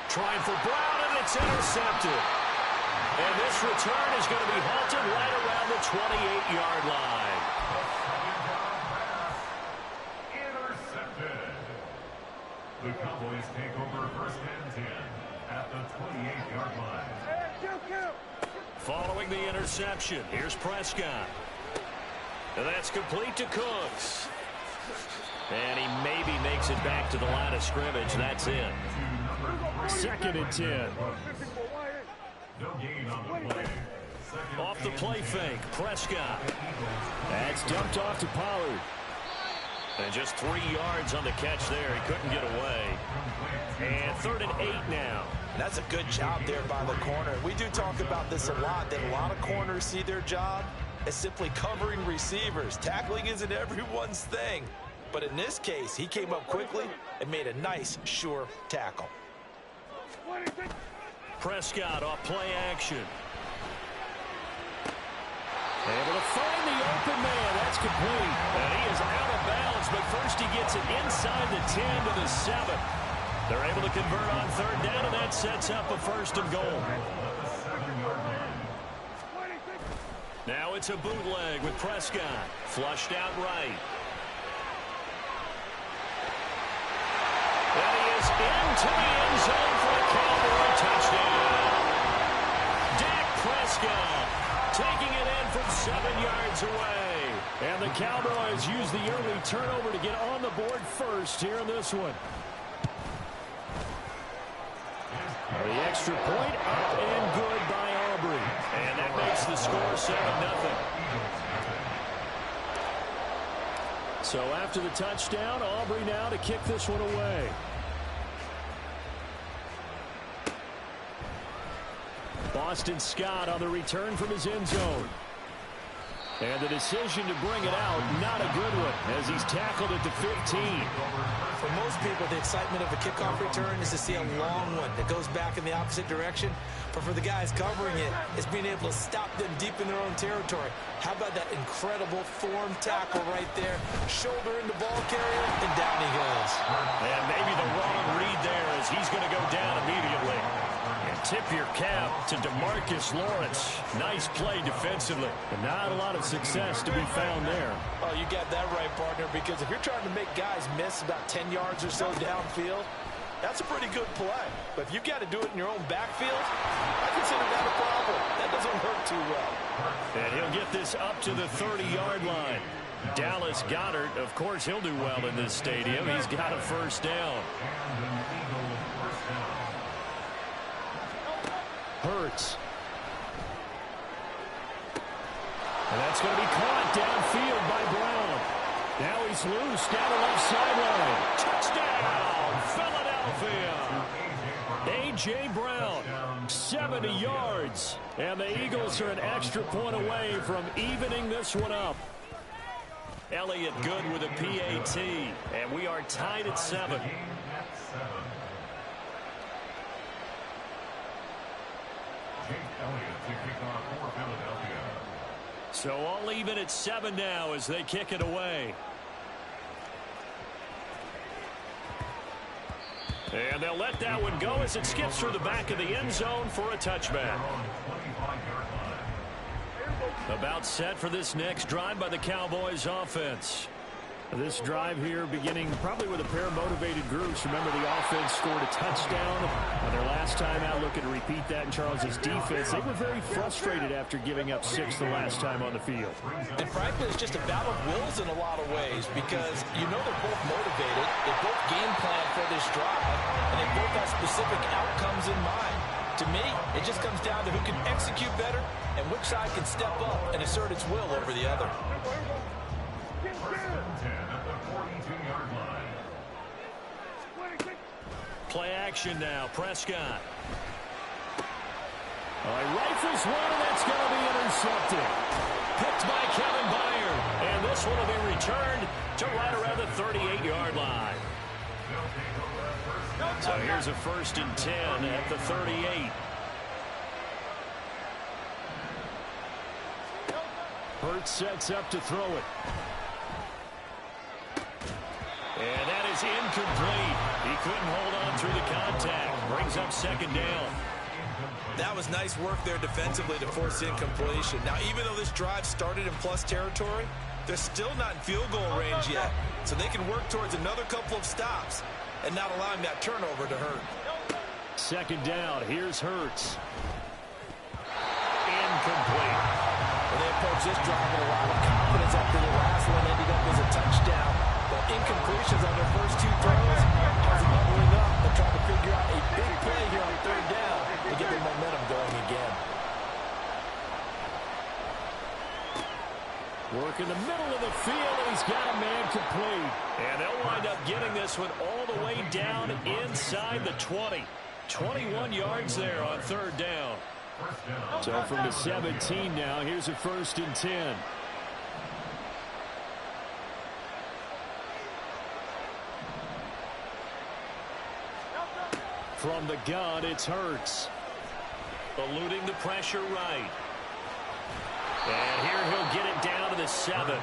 E: Trying for Brown, and it's intercepted. And this return is going to be halted right around the 28-yard line.
B: Intercepted. The Cowboys take over 1st and 10 at the 28-yard line.
E: Following the interception, here's Prescott. And that's complete to Cooks. And he maybe makes it back to the line of scrimmage. That's it. 2nd and 10.
B: No gain on the play.
E: Off the play fake, Prescott. That's dumped off to Pollard. And just 3 yards on the catch there. He couldn't get away. And 3rd and 8 now.
D: That's a good job there by the corner. We do talk about this a lot, that a lot of corners see their job as simply covering receivers. Tackling isn't everyone's thing. But in this case, he came up quickly and made a nice, sure tackle.
E: Prescott off play action. Able to find the open man. That's complete. And he is out of bounds, but first he gets it inside the 10 to the 7. They're able to convert on 3rd down, and that sets up a 1st and goal. Now it's a bootleg with Prescott. Flushed out right. And he is into the end zone for a Cowboy touchdown. Dak Prescott taking it in from 7 yards away. And the Cowboys use the early turnover to get on the board first here in this one. The extra point up and good by Aubrey. And that makes the score 7-0. So after the touchdown, Aubrey now to kick this one away. Boston Scott on the return from his end zone. And the decision to bring it out, not a good one, as he's tackled at the 15.
D: For most people, the excitement of a kickoff return is to see a long one that goes back in the opposite direction. But for the guys covering it, it's being able to stop them deep in their own territory. How about that incredible form tackle right there? Shoulder in the ball carrier, and down he goes.
E: And maybe the wrong read there, as he's going to go down immediately. And tip your cap to DeMarcus Lawrence. Nice play defensively. But not a lot of success to be found there.
D: Oh, you got that right, partner, because if you're trying to make guys miss about 10 yards or so downfield, that's a pretty good play. But if you've got to do it in your own backfield, I consider that a problem. That doesn't work too well.
E: And he'll get this up to the 30-yard line. Dallas Goedert, of course, he'll do well in this stadium. He's got a 1st down. Hurts. And that's going to be caught downfield by Brown. Now he's loose down the left sideline. Touchdown, Philadelphia. A.J. Brown, 70 yards. And the Eagles are an extra point away from evening this one up. Elliott good with a PAT. And we are tied at 7. So all even at 7 now as they kick it away. And they'll let that one go as it skips through the back of the end zone for a touchback. About set for this next drive by the Cowboys offense. This drive here beginning probably with a pair of motivated groups. Remember, the offense scored a touchdown on their last time out. Looking to repeat that in Charles's defense. They were very frustrated after giving up 6 the last time on the field.
D: And frankly, it's just a battle of wills in a lot of ways, because you know they're both motivated. They both game plan for this drive, and they both have specific outcomes in mind. To me, it just comes down to who can execute better and which side can step up and assert its will over the other.
E: Play action now. Prescott. Rifles one, and that's going to be intercepted. Picked by Kevin Byard. And this one will be returned to right around the 38-yard line. So here's a 1st and 10 at the 38. Hurts sets up to throw it. And that is incomplete. He couldn't hold on through the contact. Brings up 2nd down.
D: That was nice work there defensively to force incompletion. Now, even though this drive started in plus territory, they're still not in field goal range yet. So they can work towards another couple of stops and not allowing that turnover to hurt.
E: 2nd down. Here's Hurts. Incomplete.
D: Well, they approached this drive with a lot of confidence after the last one ended up as a touchdown. But incompletions on their first 2 throws has them leveling up. They're trying to figure out a big play here on 3rd down to get the momentum going again.
E: Work in the middle of the field, and he's got a man complete. And they'll wind up getting this one all the way down inside the 20. 21 yards there on third down. So from the 17 now, here's a 1st and 10. From the gun, it's Hurts. Eluding the pressure right. And here he'll get it down to the 7.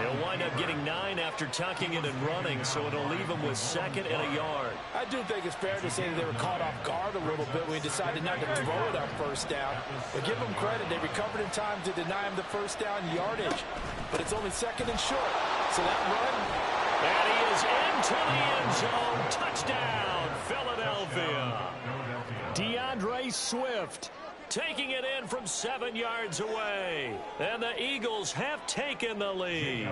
E: He'll wind up getting 9 after tucking it and running, so it'll leave him with 2nd and a yard.
D: I do think it's fair to say that they were caught off guard a little bit when he decided not to throw it on 1st down. But give them credit, they recovered in time to deny him the 1st down yardage. But it's only 2nd and short. So that run.
E: And he is into the end zone. Touchdown, Philadelphia. DeAndre Swift taking it in from 7 yards away. And the Eagles have taken the lead.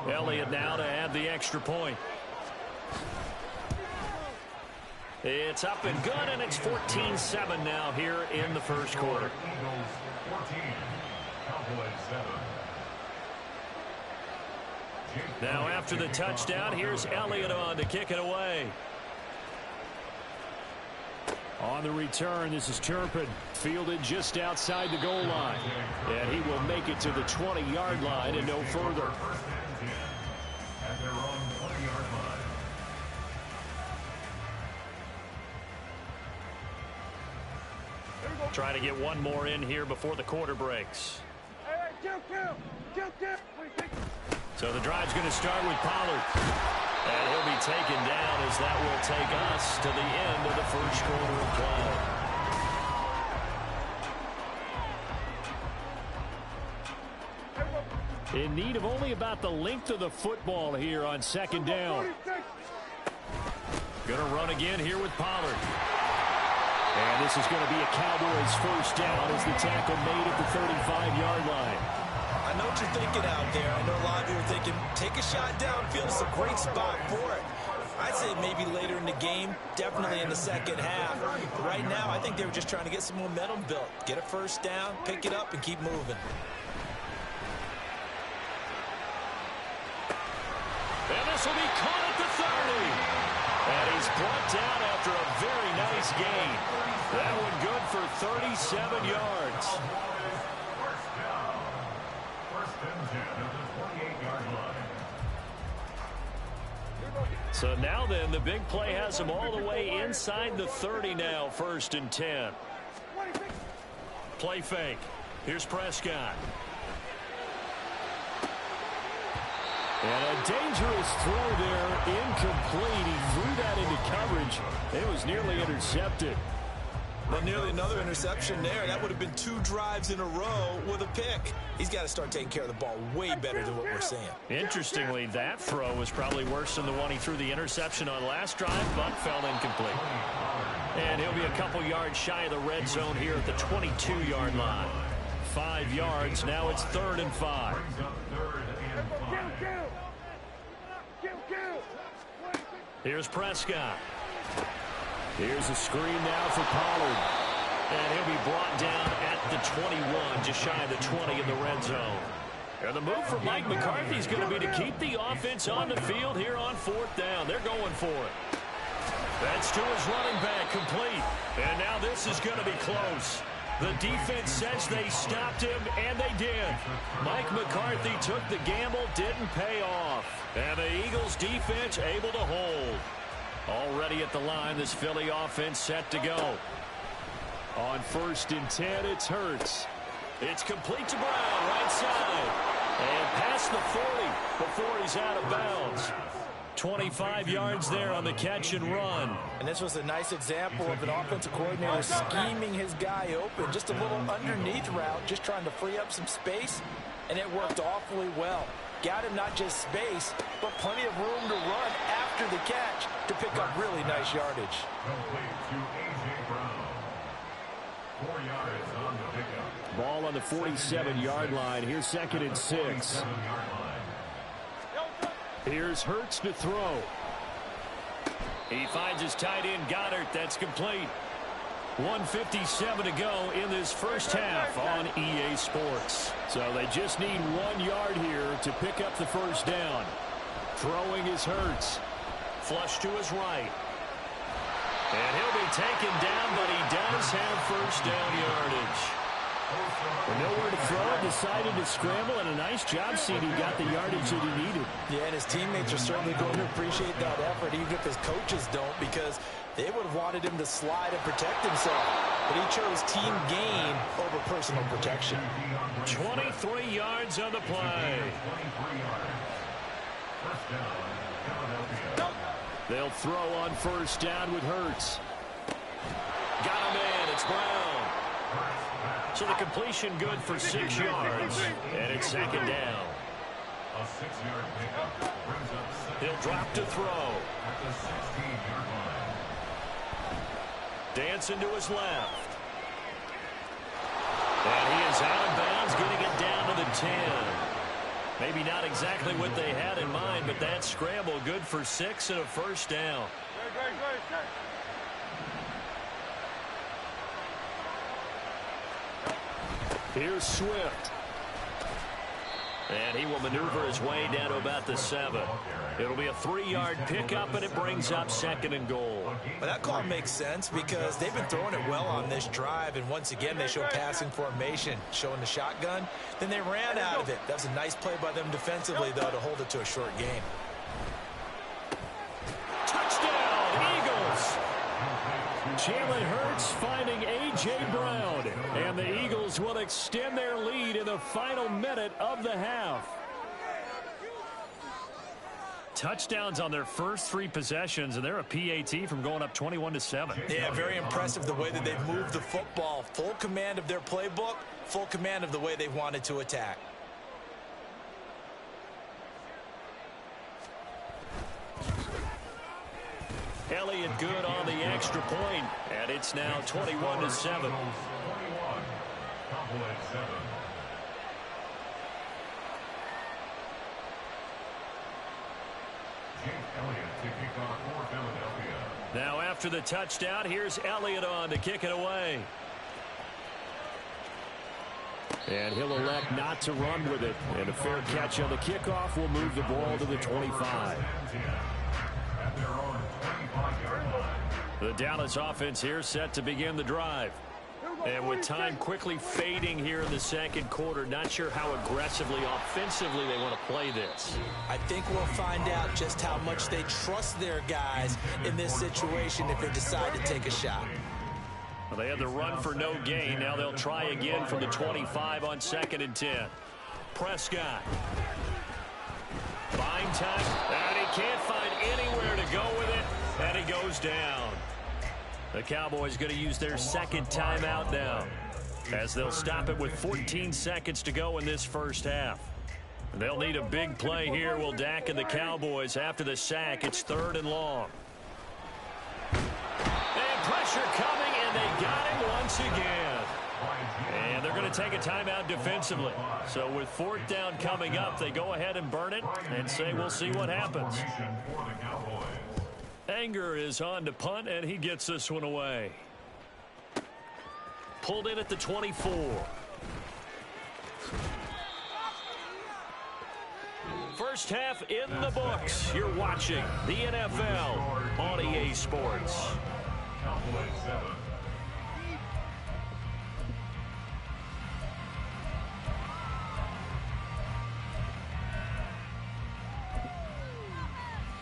E: Elliott now to add the extra point. It's up and good, and it's 14-7 now here in the first quarter.
B: Eagles 14, Cowboys 7.
E: Now after the touchdown, here's Elliott on to kick it away. On the return, this is Turpin, fielded just outside the goal line. And he will make it to the 20-yard line and no further.
B: At their own 20-yard line.
E: Trying to get one more in here before the quarter breaks. So the drive's going to start with Pollard. And he'll be taken down as that will take us to the end of the first quarter of play. In need of only about the length of the football here on 2nd down. Going to run again here with Pollard. And this is going to be a Cowboys 1st down as the tackle made at the 35-yard line.
D: I know what you're thinking out there. I know a lot of you are thinking, take a shot downfield. It's a great spot for it. I'd say maybe later in the game, definitely in the second half. Right now, I think they were just trying to get some momentum built. Get a 1st down, pick it up, and keep moving.
E: And this will be caught at the 30. And he's brought down after a very nice gain. That one good for 37 yards. So now then, the big play has him all the way inside the 30 now, 1st and 10. Play fake. Here's Prescott. And a dangerous throw there, incomplete. He threw that into coverage. It was nearly intercepted.
D: But nearly another interception there. That would have been 2 drives in a row with a pick. He's got to start taking care of the ball way better than what we're seeing.
E: Interestingly, that throw was probably worse than the one he threw the interception on last drive, but fell incomplete. And he'll be a couple yards shy of the red zone here at the 22-yard line. 5 yards. Now it's 3rd and 5. Here's Prescott. Here's a screen now for Pollard. And he'll be brought down at the 21, just shy of the 20 in the red zone. And the move from Mike McCarthy is going to be to keep the offense on the field here on 4th down. They're going for it. That's to his running back, complete. And now this is going to be close. The defense says they stopped him, and they did. Mike McCarthy took the gamble, didn't pay off. And the Eagles defense able to hold. Already at the line, this Philly offense set to go. On 1st and 10, it's Hurts. It's complete to Brown, right side. And past the 40 before he's out of bounds. 25 yards there on the catch and run.
D: And this was a nice example of an offensive coordinator scheming his guy open. Just a little underneath route, just trying to free up some space, and it worked awfully well. Got him not just space, but plenty of room to run after the catch to pick up really nice yardage.
B: Complete to A.J. Brown. 4 yards on the pickup.
E: Ball on the 47-yard line. Here's 2nd and 6. Here's Hurts to throw. He finds his tight end, Goddard. That's complete. 1:57 to go in this first half on EA Sports. So they just need 1 yard here to pick up the first down. Throwing is Hurts. Flush to his right. And he'll be taken down, but he does have first down yardage.
A: And nowhere to throw it, decided to scramble, and a nice job seeing he got the yardage that he needed.
D: Yeah, and his teammates are certainly going to appreciate that effort, even if his coaches don't, because they would have wanted him to slide and protect himself. But he chose team gain over personal protection.
E: 23 yards on the play. They'll throw on first down with Hurts. Got him in. It's Brown. So the completion good for 6 yards. And it's second down.
B: A 6-yard pickup brings up second.
E: He'll drop to throw.
B: At the 16-yard line.
E: Dancing to his left. And he is out of bounds, getting it down to the 10. Maybe not exactly what they had in mind, but that scramble good for 6 and a first down. Here's Swift. And he will maneuver his way down to about the 7. It'll be a 3-yard pickup, and it brings up second and goal.
D: But that call makes sense because they've been throwing it well on this drive, and once again they show passing formation, showing the shotgun. Then they ran out of it. That was a nice play by them defensively, though, to hold it to a short game.
E: Touchdown, Eagles! Jalen Hurts finding A.J. Brown, and the Eagles will extend their lead in the final minute of the half. Touchdowns on their first 3 possessions, and they're a PAT from going up 21-7.
D: Yeah, very impressive the way that they've moved the football. Full command of their playbook, full command of the way they wanted to attack.
E: Elliott good on the extra point, and it's now 21-7.
B: 21. Cowboys 7. Jake Elliott to kick off for Philadelphia.
E: Now after the touchdown, here's Elliott on to kick it away. And he'll elect not to run with it. And a fair catch on the kickoff will move the ball to the 25.
B: At their own 25-yard line.
E: The Dallas offense here set to begin the drive. And with time quickly fading here in the second quarter, not sure how aggressively, offensively they want to play this.
D: I think we'll find out just how much they trust their guys in this situation if they decide to take a shot.
E: Well, they had the run for no gain. Now they'll try again from the 25 on 2nd and 10. Prescott. Buying time, and he can't find anywhere to go with it, and he goes down. The Cowboys going to use their second timeout now, as they'll stop it with 14 seconds to go in this first half. They'll need a big play here, will Dak and the Cowboys after the sack. It's 3rd and long. And pressure coming, and they got him once again. And they're going to take a timeout defensively. So with 4th down coming up, they go ahead and burn it and say we'll see what happens. Anger is on to punt, and he gets this one away. Pulled in at the 24. First half in the books. You're watching the NFL on EA Sports.
B: Cowboys 7.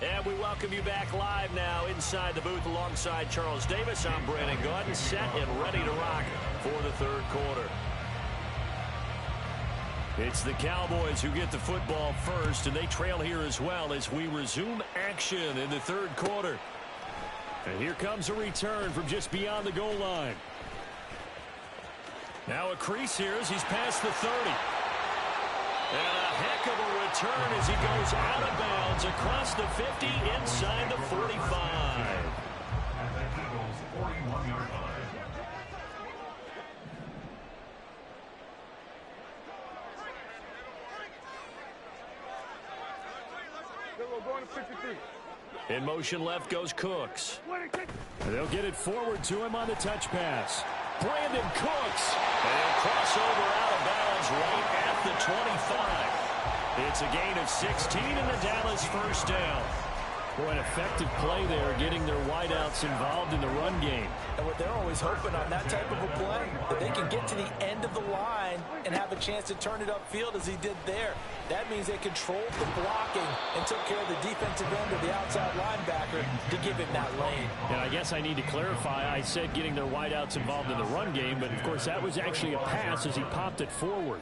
E: And we welcome you back live now inside the booth alongside Charles Davis. I'm Brandon Gaudin, set and ready to rock for the 3rd quarter. It's the Cowboys who get the football first, and they trail here as well as we resume action in the 3rd quarter. And here comes a return from just beyond the goal line. Now a crease here as he's past the 30. And a heck of a return as he goes out of bounds across the 50 inside the 45.
B: At the Eagles' 41-yard line.
C: We're going to 53.
E: In motion left goes Cooks.
A: They'll get it forward to him on the touch pass.
E: Brandon Cooks. And crossover out of bounds right at the 25. It's a gain of 16 and the Dallas first down.
A: Boy, an effective play there, getting their wideouts involved in the run game.
D: And what they're always hoping on that type of a play, that they can get to the end of the line and have a chance to turn it upfield as he did there. That means they controlled the blocking and took care of the defensive end of the outside linebacker to give him that lane.
A: And I guess I need to clarify, I said getting their wideouts involved in the run game, but of course that was actually a pass as he popped it forward.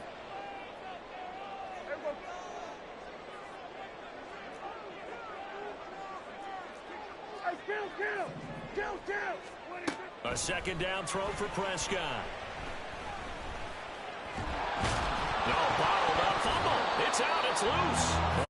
E: A second down throw for Prescott. No, bottled up fumble. It's out. It's loose.